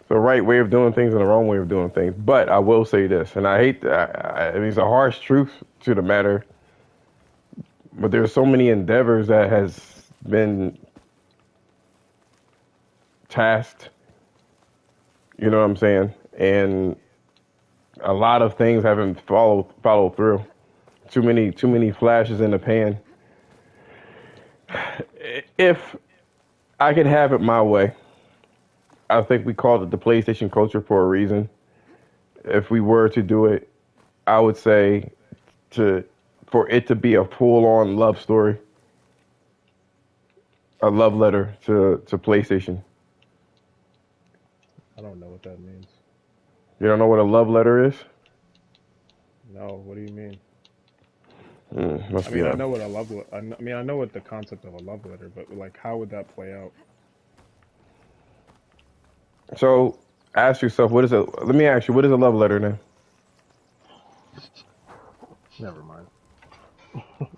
It's a right way of doing things and a wrong way of doing things. But I will say this, and I hate that. I mean, it's a harsh truth to the matter. But there's so many endeavors that has been tasked. You know what I'm saying? And a lot of things haven't followed through. Too many flashes in the pan. If I could have it my way, I think we called it the PlayStation culture for a reason. If we were to do it, I would say to for it to be a full on love story, a love letter to PlayStation. I don't know what that means. You don't know what a love letter is? No, what do you mean? I Must be mean, I a. know what a love. I mean, I know what the concept of a love letter, but like, how would that play out? So ask yourself, what is a? Let me ask you, what is a love letter now? Never mind.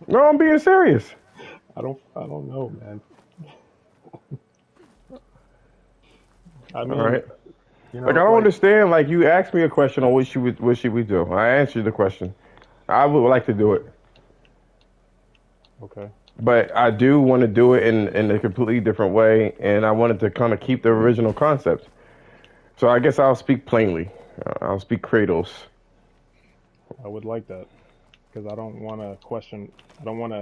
No, I'm being serious. I don't know, man. I All mean, right. you Like I know, don't like, understand. Like you asked me a question on what should we do. I answered the question. I would like to do it, okay, but I do want to do it in a completely different way, and I wanted to kind of keep the original concept. So I guess I'll speak plainly. I'll speak Kratos. I would like that because I don't want to question. I don't want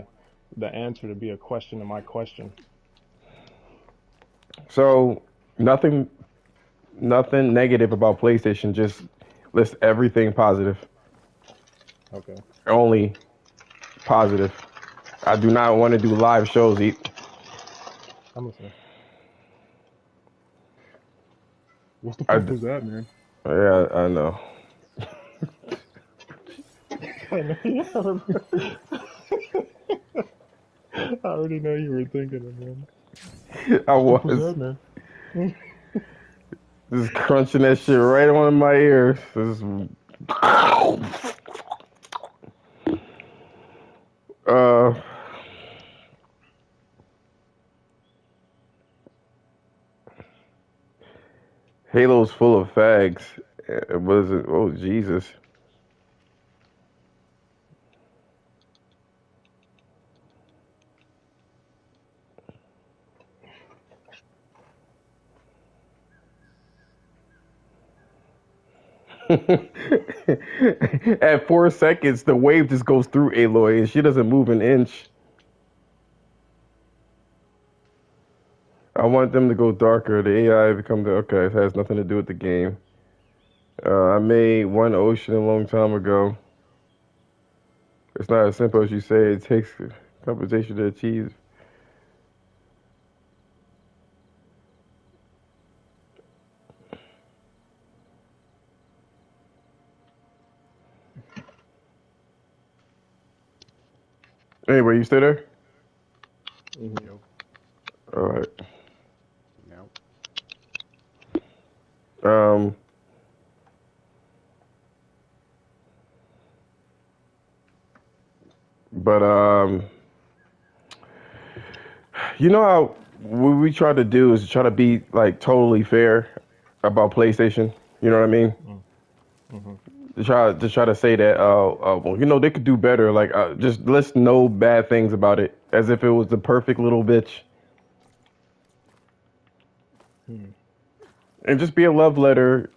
the answer to be a question to my question. So nothing, nothing negative about PlayStation. Just list everything positive. Okay. Only positive. I do not want to do live shows. I'm gonna say, what the I, fuck was that, man? yeah, I know. I know. Yeah, I already know you were thinking it, man. I What the fuck was was that, man? just crunching that shit right on my ears. Uh, Halo's full of fags. What is it? Oh Jesus! At 4 seconds, the wave just goes through Aloy, and she doesn't move an inch. I want them to go darker. The AI become the okay. It has nothing to do with the game. I made one ocean a long time ago. It's not as simple as you say. It takes compensation to achieve. Anyway, you still there? Hmm. Yep. All right. Yep. Um, But you know how what we try to do is try to be like totally fair about PlayStation. You know what I mean? Mm-hmm. To try to say that well, you know, they could do better. Like just list no bad things about it, as if it was the perfect little bitch, Hmm. and just be a love letter.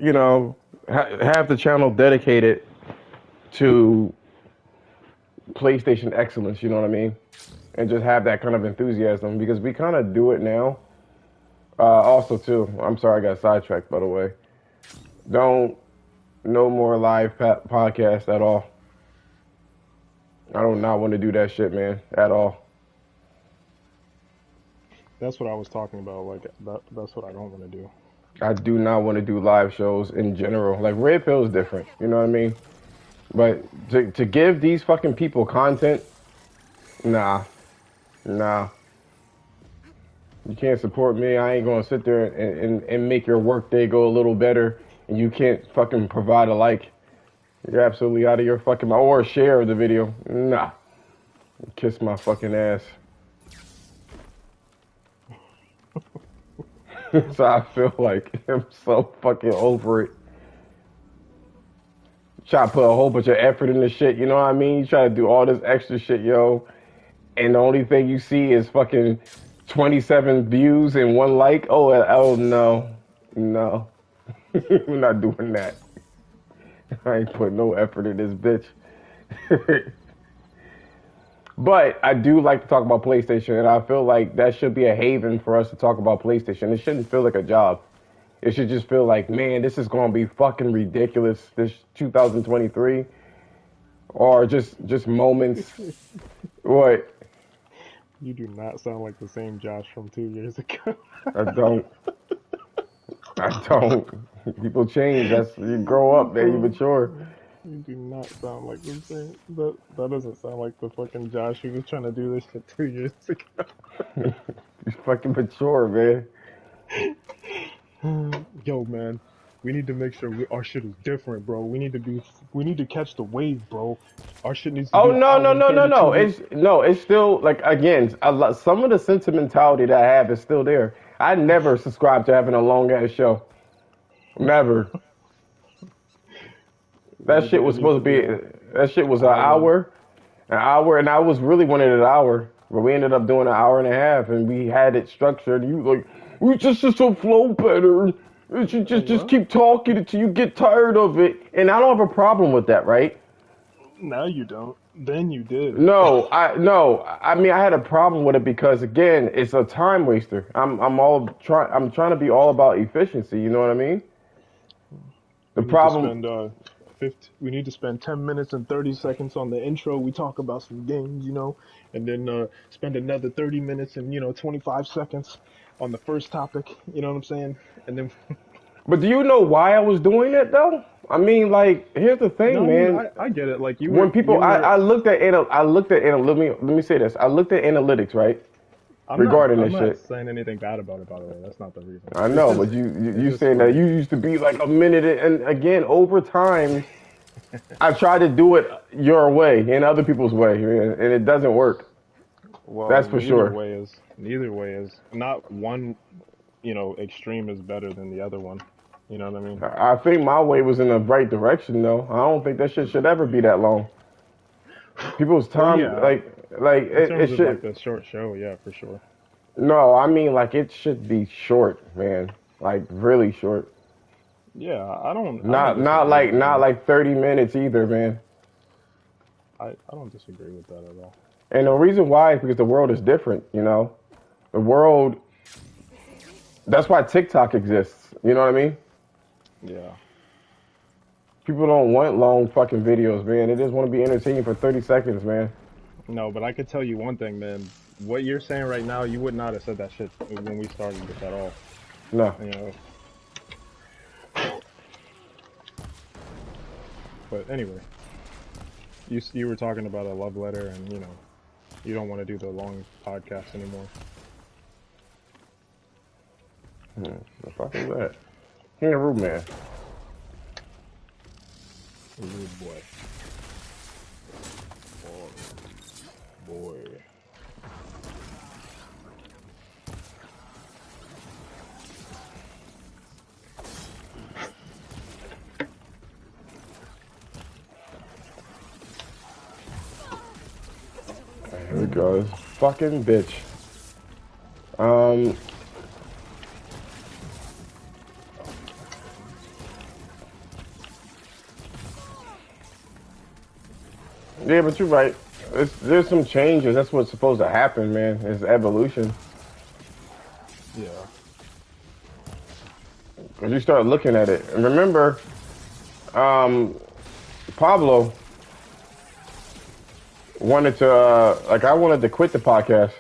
You know, have the channel dedicated to PlayStation excellence. You know what I mean? And just have that kind of enthusiasm because we kind of do it now. Also, too, I'm sorry I got sidetracked. By the way, don't no more live podcast at all. I do not want to do that shit, man, at all. That's what I was talking about. Like that's what I don't want to do. I do not want to do live shows in general. Like Red Pill is different, you know what I mean? But to give these fucking people content, nah, nah. You can't support me. I ain't gonna sit there and make your work day go a little better, and you can't fucking provide a like. You're absolutely out of your fucking mind. Or a share of the video. Nah. Kiss my fucking ass. So I feel like I'm so fucking over it. Try to put a whole bunch of effort in this shit, you know what I mean? You try to do all this extra shit, yo, and the only thing you see is fucking 27 views and one like. Oh no. No. We're not doing that. I ain't putting no effort in this bitch. But I do like to talk about PlayStation, and I feel like that should be a haven for us to talk about PlayStation. It shouldn't feel like a job. It should just feel like, man, this is gonna be fucking ridiculous. This 2023, or just moments. What? You do not sound like the same Josh from 2 years ago. I don't. I don't. People change. That's you grow up, man. You Bro, mature. you do not sound like the same. That doesn't sound like the fucking Josh who was trying to do this shit 2 years You fucking mature, man. ago. Yo, man, we need to make sure our shit is different, bro. We need to catch the wave, bro. Our shit needs to Oh be an no hour no and no no no! 32 minutes. It's still like again. Some of the sentimentality that I have is still there. I never subscribed to having a long ass show. Never. That shit It was needs supposed to to be be. That shit was hour. an hour, and I was really wanted an hour, but we ended up doing an hour and a half, and we had it structured. You like, we just to flow better. You should Hey, just what? keep talking until you get tired of it, and I don't have a problem with that, right? Now you don't. Then you did. No. I mean, I had a problem with it because again, it's a time waster. I'm trying to be all about efficiency. You know what I mean? The We need to problem. spend 50, we need to spend 10 minutes and 30 seconds on the intro. We talk about some games, and then spend another 30 minutes and 25 seconds on the first topic, you know what I'm saying? And then But do you know why I was doing it though? I mean, like, here's the no, thing, I mean man. I get it. Like When people, you were I looked at, let me say this. I looked at analytics, right, regarding I'm this not shit. saying anything bad about it, by the way. That's not the reason. I It's know, but just you saying that like you used to be like a minute, and again, over time, I tried to do it your way and other people's way, and it doesn't work. well, That's for sure. neither way is not one, extreme is better than the other one. You know what I mean? I think my way was in the right direction, though. I don't think that shit should ever be that long. People's Well, time, yeah, like in it terms of like should. the short show, yeah, for sure. No, I mean like it should be short, man. Like really short. Yeah, I don't Not like 30 minutes either, man. I don't disagree with that at all. And the reason why is because the world is different, you know? The world that's why TikTok exists. You know what I mean? Yeah. People don't want long fucking videos, man. They just want to be entertained for 30 seconds, man. No, but I could tell you one thing, man. What you're saying right now, you would not have said that shit when we started this at all. No. You know. But anyway, you were talking about a love letter, and you don't want to do the long podcast anymore. The fuck is that? Kangaroo man. Rude boy. boy. Here we go. This fucking bitch. Um, yeah, but you're right. There's some changes. That's what's supposed to happen, man. It's evolution. Yeah. Cause you start looking at it, and remember, um, Pablo wanted to, like, I wanted to quit the podcast.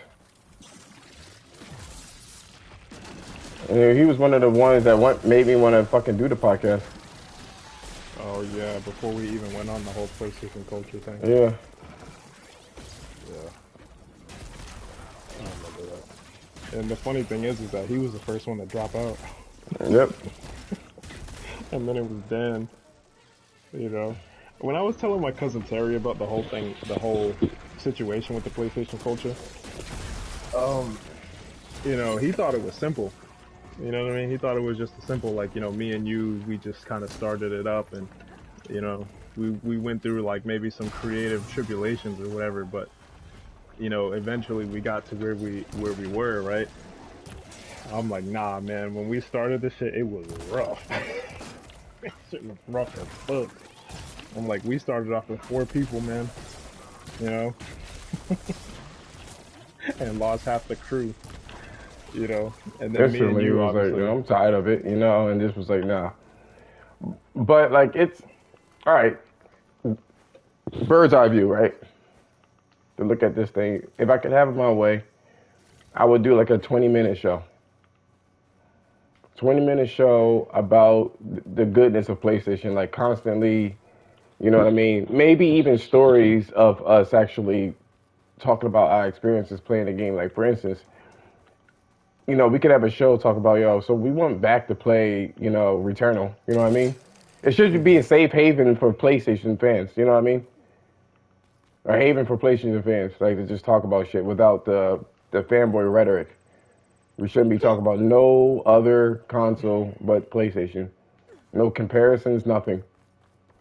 And he was one of the ones that made me want to fucking do the podcast. Oh yeah. Before we even went on the whole PlayStation culture thing. Yeah. Yeah. I remember that. And the funny thing is that he was the first one to drop out, Yep. and then it was Dan. You know, when I was telling my cousin Terry about the whole thing, the whole situation with the PlayStation culture, um, he thought it was simple. You know what I mean? He thought it was just a simple, like, me and you, we just kind of started it up, and we went through like maybe some creative tribulations or whatever, but eventually we got to where we were, right? I'm like, nah, man. When we started this shit, it was rough. Shit was rough as fuck. I'm like, we started off with 4 people, man. You know, and lost half the crew. And then me and Instantly, it you, was like, obviously. I'm tired of it, and this was like, nah. But, like, it's, all right, bird's eye view, right? To look at this thing. If I could have it my way, I would do like a 20-minute show. 20-minute show about the goodness of PlayStation, like constantly, you know what I mean? Maybe even stories of us actually talking about our experiences playing the game. Like, for instance, we could have a show talk about, so we went back to play, Returnal. You know what I mean? It should be Hmm. a safe haven for PlayStation fans. You know what I mean? A haven for PlayStation fans, like to just talk about shit without the fanboy rhetoric. We shouldn't be talking about no other console but PlayStation. No comparisons, nothing.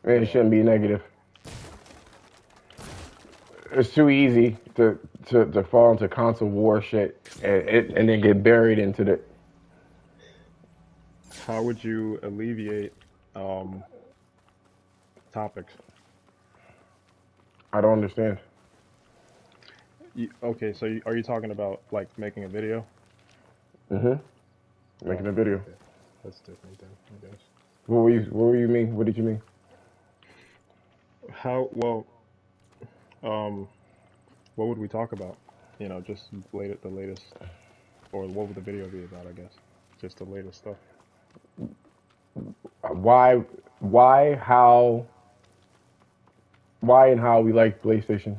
And it Yeah. shouldn't be negative. It's too easy to fall into console war shit and then get buried into the. How would you alleviate um topics? I don't understand. Okay, so are you talking about like making a video? Mm-hmm. Making a Okay, video. okay, that's different then, I guess. What were you mean? What did you mean? How well? Um, what would we talk about? Just the latest, or what would the video be about? I guess just the latest stuff. Why, why, why, and how we like PlayStation?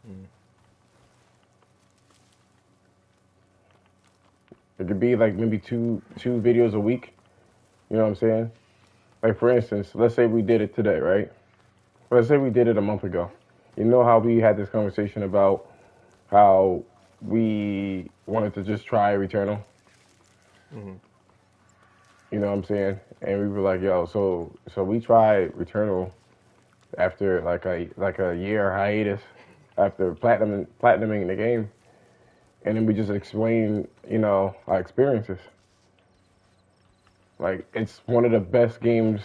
Mm. It could be like maybe two videos a week. You know what I'm saying? Like, for instance, let's say we did it today, right? Let's say we did it a month ago. You know how we had this conversation about how we wanted to just try Returnal? Hmm. You know what I'm saying? And we were like, yo, so we tried Returnal after like a year hiatus after platinuming the game, and then we just explained, our experiences. Like, it's one of the best games.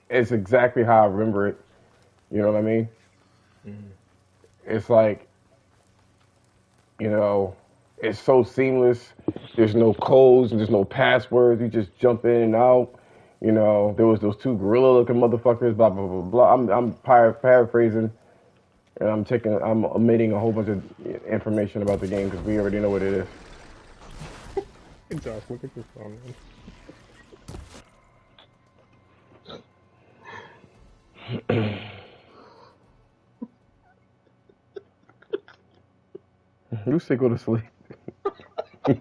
It's exactly how I remember it. You know what I mean? Hmm. It's like, you know, it's so seamless. There's no codes and there's no passwords. You just jump in and out. There was those two gorilla-looking motherfuckers. Blah blah blah blah. I'm paraphrasing, and I'm omitting a whole bunch of information about the game because we already know what it is. Josh, look at your phone, man. You sick, go to sleep. That's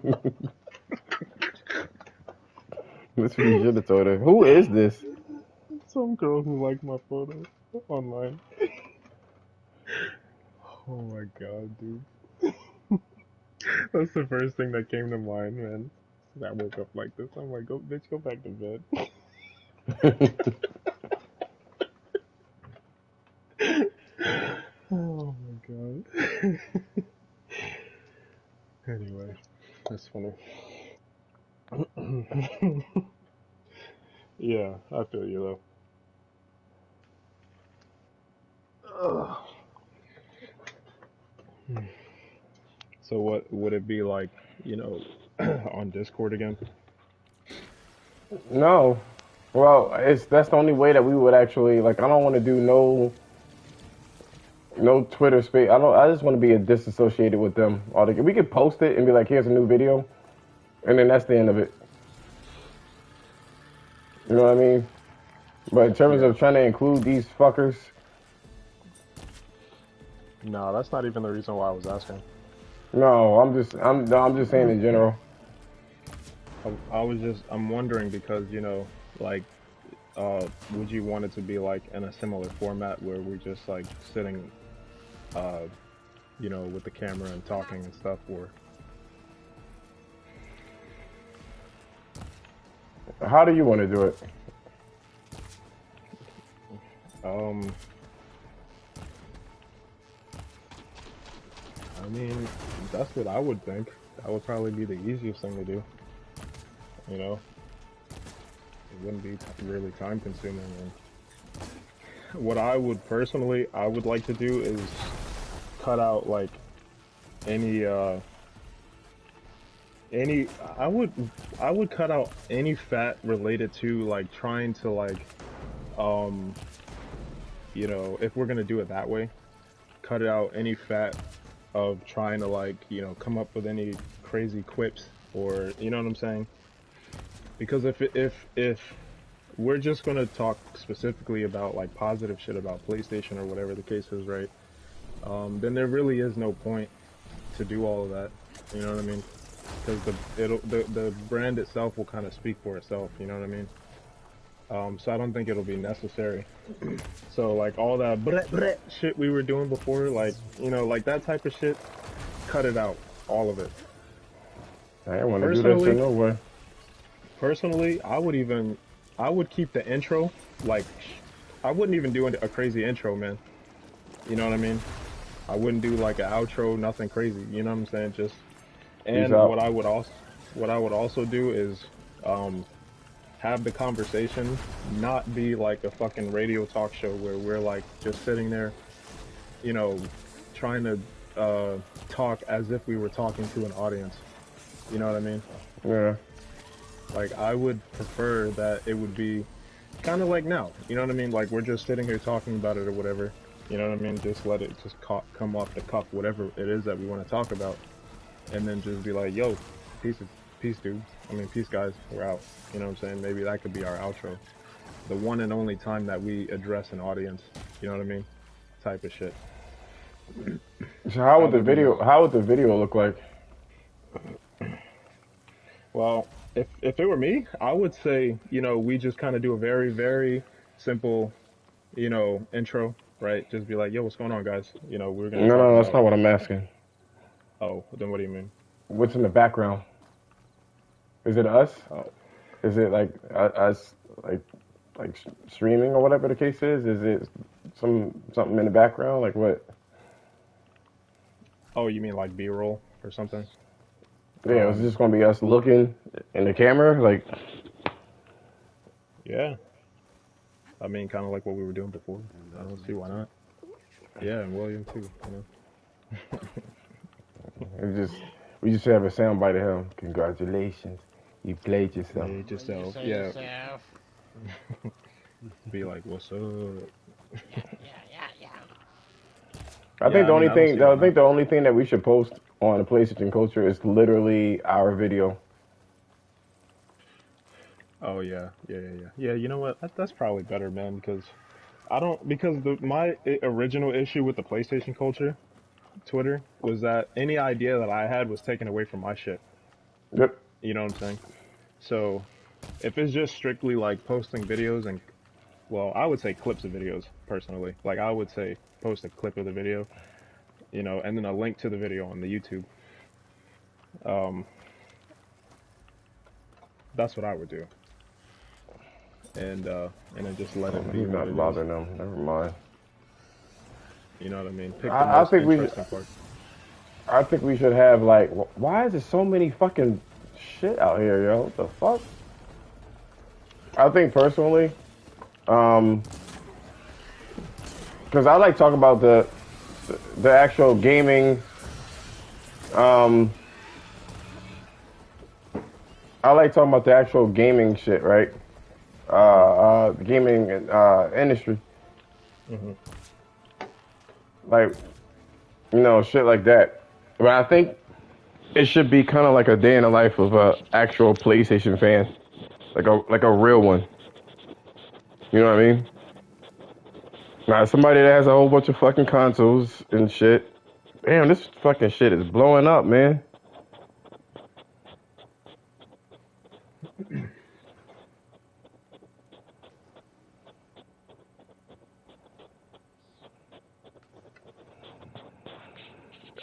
what you should have told her. Who is this? Some girl who liked my photo online. Oh my god, dude. That's the first thing that came to mind, man. I woke up like this. I'm like, go, bitch, go back to bed. Oh my god. Anyway, that's funny. Yeah, I feel you though. Ugh. So what would it be like, you know, on Discord again? No. Well, it's that's the only way that we would actually like. I don't want to do no Twitter space. I don't. I just want to be disassociated with them. We could post it and be like, "Here's a new video," and then that's the end of it. You know what I mean? But in terms Yeah. of trying to include these fuckers, No, that's not even the reason why I was asking. no. I'm just saying in general. I'm wondering because, you know, like, would you want it to be like in a similar format where we're just like sitting, uh, you know, with the camera and talking and stuff, or, How do you want to do it? um, I mean, that's what I would think. That would probably be the easiest thing to do, you know? It wouldn't be really time consuming. And what I would personally, I would like to do is cut out like any, any, I would, I would cut out any fat related to like trying to like, um, you know, if we're gonna do it that way, cut out any fat of trying to like, you know, come up with any crazy quips or, you know what I'm saying? Because if we're just gonna talk specifically about like positive shit about PlayStation or whatever the case is, right? Then there really is no point to do all of that. You know what I mean? Because the brand itself will kind of speak for itself. You know what I mean? So I don't think it'll be necessary. So like all that shit we were doing before, like, you know, like that type of shit, cut it out, all of it. I didn't want to do that shit Personally, no way. personally, I would keep the intro like, I wouldn't even do a crazy intro, man. You know what I mean? I wouldn't do like an outro, nothing crazy. You know what I'm saying? Just Peace and out. what I would also do is um have the conversation not be like a fucking radio talk show where we're like just sitting there, you know, trying to talk as if we were talking to an audience. You know what I mean? Yeah. Like I would prefer that it would be kind of like now. You know what I mean? Like we're just sitting here talking about it or whatever. You know what I mean? Just let it just come off the cuff, whatever it is that we want to talk about, and then just be like, "Yo, peace, peace, dudes. I mean, peace, guys. We're out." You know what I'm saying? Maybe that could be our outro, the one and only time that we address an audience. You know what I mean? Type of shit. So That would be how would the video look like? well. If it were me, I would say, you know, we just kind of do a very simple, you know, intro, right? Just be like, "Yo, what's going on, guys? You know, we're gonna No, talk no, that's about." not what I'm asking. Oh, then what do you mean? What's in the background? Is it us? Oh, Is it like us, like streaming or whatever the case is? Is it something in the background? Like what? oh, you mean like B-roll or something? Yeah, it's Um, just gonna be us looking in the camera. Like, yeah. I mean, kind of like what we were doing before. And I that's don't see me why too. not. Yeah, and William too. You know. it just we just have a sound bite of him. Congratulations, you played yourself. Play it What you yourself. say Yeah. yourself? Be like, what's up? Yeah, yeah, yeah, yeah. I Yeah, think I mean, I don't see why I think not. the only thing that we should post on the PlayStation Culture is literally our video. Oh yeah, yeah. Yeah, you know what? That's probably better, man, because I don't because original issue with the PlayStation culture, Twitter, was that any idea that I had was taken away from my shit. Yep. You know what I'm saying? So if it's just strictly like posting videos and well, I would say clips of videos personally. Like I would say post a clip of the video you know, and then a link to the video on the YouTube. Um, that's what I would do, and then just let Oh, it be he's what not it is. bothering them. Never mind. You know what I mean? Pick the I most think we. interesting parts. I think we should have like. Why is there so many fucking shit out here, yo? What the fuck? I think personally, um, because I like talking about the actual gaming. Um, I like talking about the actual gaming shit, right? Gaming industry, Hmm. like shit like that. But I think it should be kind of like a day in the life of a actual PlayStation fan, like a real one. You know what I mean? Not somebody that has a whole bunch of fucking consoles and shit. Damn, this fucking shit is blowing up, man.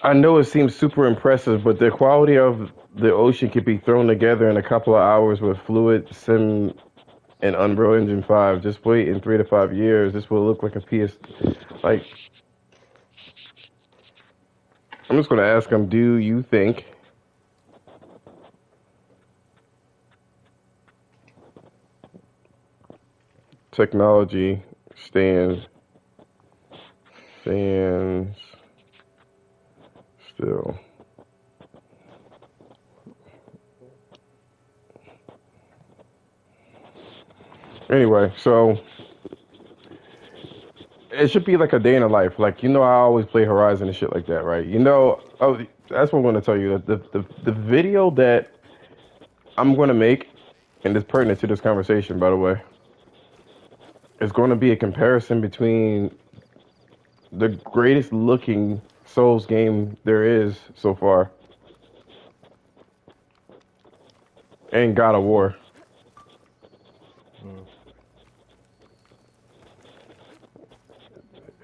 I know it seems super impressive, but the quality of the ocean could be thrown together in a couple of hours with Fluid Sim and Unreal Engine 5. Just wait in 3 to 5 years. This will look like a PS. Like, I'm just going to ask him, do you think technology stands still? Anyway, so it should be like a day in the life. Like, I always play Horizon and shit like that, right? Oh, that's what I'm going to tell you. The video that I'm going to make, and it's pertinent to this conversation, by the way, is going to be a comparison between the greatest looking Souls game there is so far and God of War. Mm.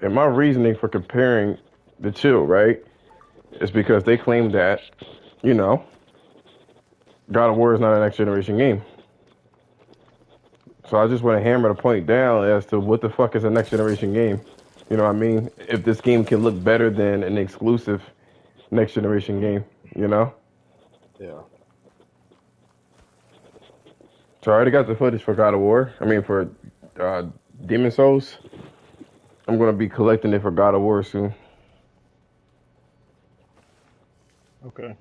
And my reasoning for comparing the two, right, is because they claim that, you know, God of War is not a next generation game. So I just want to hammer the point down as to what the fuck is a next generation game. You know what I mean? If this game can look better than an exclusive next generation game, you know? Yeah. So I already got the footage for God of War. I mean, for uh, Demon Souls. I'm going to be collecting it for God of War soon. Okay.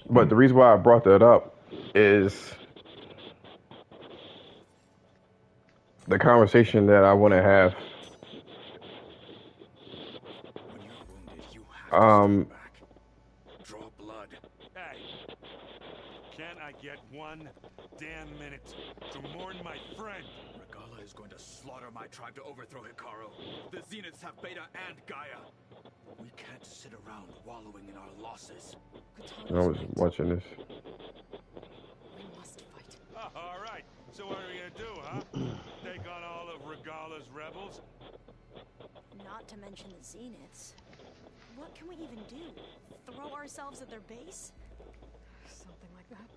But the reason why I brought that up is the conversation that I want to have. When you're wounded, you have to stand Um, back. Draw blood. Hey, can't I get one damn minute to mourn my friend? Regala is going to slaughter my tribe to overthrow Hikaru. The Zeniths have Beta and Gaia. We can't sit around wallowing in our losses. I was watching this. We must fight. All right. So what are we gonna do, huh? Take on all of Regala's rebels? Not to mention the Zeniths. What can we even do? Throw ourselves at their base? Something like that.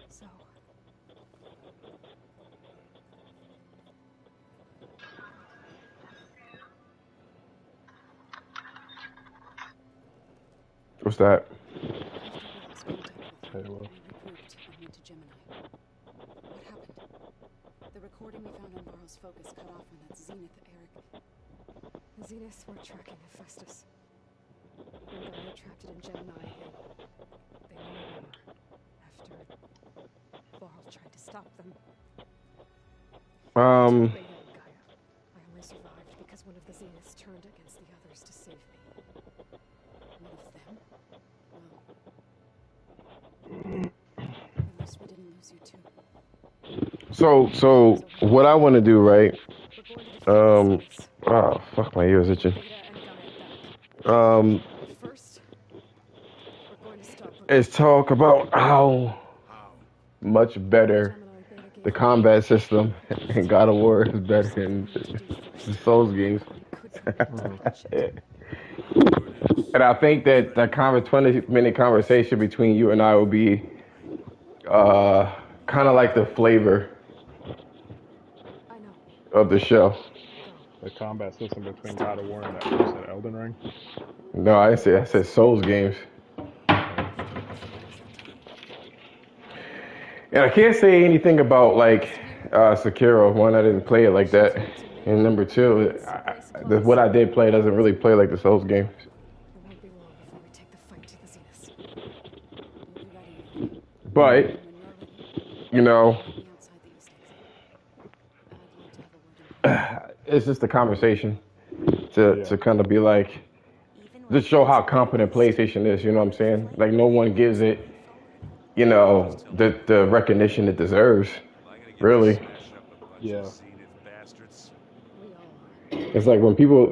So... What's that? After we lost contact Hey, with well. them, we regrouped and went to Gemini. What happened? The recording we found on Varro's focus cut off when that Zenith, Eric... The Zeniths were tracking Hephaestus. When Gaia trapped it in Gemini, they no more. After Varl tried to stop them. Um, Beta and Gaia. I only survived because one of the Zeniths turned against the others to save me. One of them? Well... At least we didn't lose you too. so what I want to do, right? We're going to defeat the Um, Zeniths. oh, fuck, my ears itching. Beta and Gaia back. Um, But first, we're going to stop is talk about how How? much better Gemini Beta gave the combat system in God of War is better than the Souls games. Mhm. And I think that that 20-minute conversation between you and I will be kind of like the flavor I know. of the show. Go. The combat system between God of War and you said Elden Ring. No, I said Souls games. Oh, And I can't say anything about like Sekiro. One, I didn't play it like that. And number two, what I did play doesn't really play like the Souls games. It won't be long before we take the fight to the Zeniths. We'll be ready, Ethan. mhm. But, When you're ready, you know, meet me outside the East exit. I'd love to have a word in person. it's just a conversation Yeah. to kind of be like, just show how competent PlayStation is, you know what I'm saying? Like, no one gives it, you know, the recognition it deserves, Am I gonna get to really. smash up a bunch of Yeah. Zenith bastards? We all are. It's like when people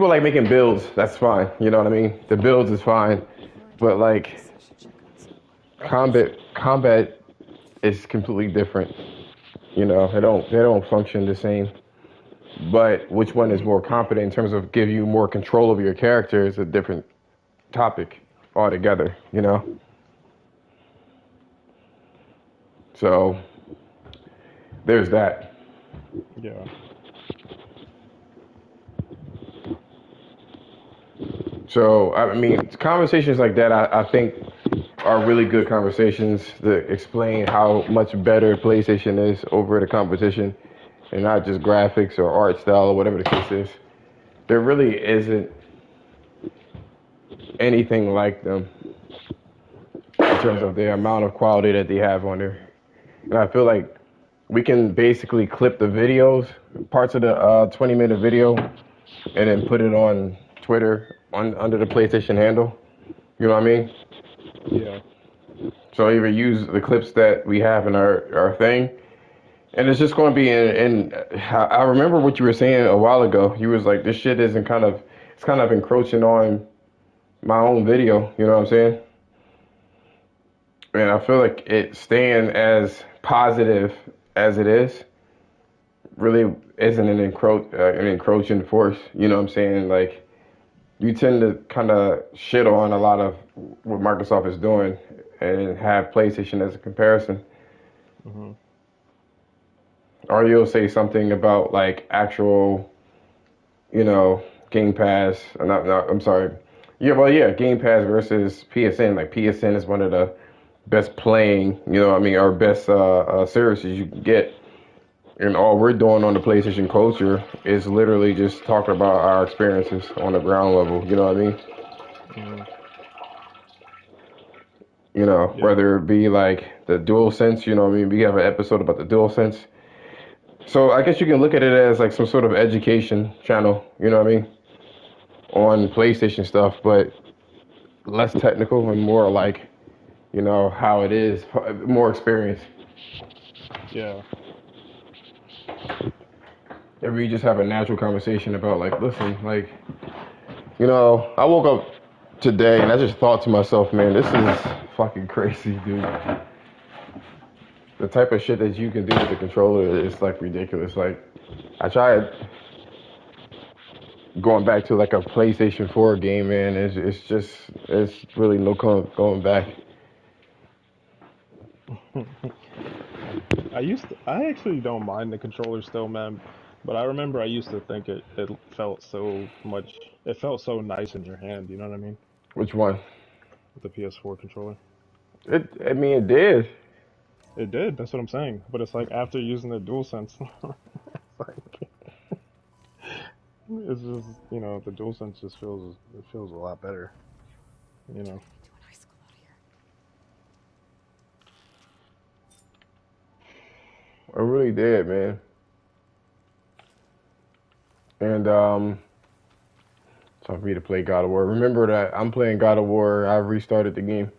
like making builds, that's fine, you know what I mean? The builds is fine, Before I but do like, this, I should check on Zoe. combat is completely different. You know, they don't function the same. But which one is more competent in terms of give you more control over your character is a different topic altogether. You know, so there's that. Yeah. So I mean, conversations like that, I think, are really good conversations to explain how much better PlayStation is over the competition, and not just graphics or art style or whatever the case is. There really isn't anything like them in terms Yeah. of the amount of quality that they have on there. And I feel like we can basically clip the videos, parts of the 20-minute video, and then put it on Twitter under the PlayStation handle. You know what I mean? Yeah. So either use the clips that we have in our thing, and it's just going to be I remember what you were saying a while ago. You was like, this shit isn't it's kind of encroaching on my own video. You know what I'm saying? And I feel like it staying as positive as it is really isn't an encroaching force. You know what I'm saying? Like, you tend to kind of shit on a lot of what Microsoft is doing and have PlayStation as a comparison. Mhm. Or you'll say something about like actual, you know, Game Pass. Not, I'm sorry. Yeah, well, yeah, Game Pass versus PSN. Like, PSN is one of the best playing, you know what I mean, or best services you can get. And all we're doing on the PlayStation culture is literally just talking about our experiences on the ground level. You know what I mean? Mhm. You know, Yeah. whether it be like the Dual Sense, you know what I mean? We have an episode about the Dual Sense. So I guess you can look at it as like some sort of education channel, you know what I mean? On PlayStation stuff, but less technical and more like, you know, how it is, more experience. Yeah. If we just have a natural conversation about like, listen, like, you know, I woke up today and I just thought to myself, man, this is fucking crazy, dude. The type of shit that you can do with the controller is like ridiculous. Like, I tried going back to like a PlayStation 4 game, man. It's really no going back. I actually don't mind the controller still, man. But I remember I used to think it felt so much, it felt so nice in your hand, you know what I mean? Which one? The PS4 controller. I mean, it did. It did, that's what I'm saying. But it's like after using the DualSense, it's like, it's just, the DualSense just feels a lot better, you know? Into an icicle out here. I really did, man. And it's time for me to play God of War. Remember that I'm playing God of War. I restarted the game.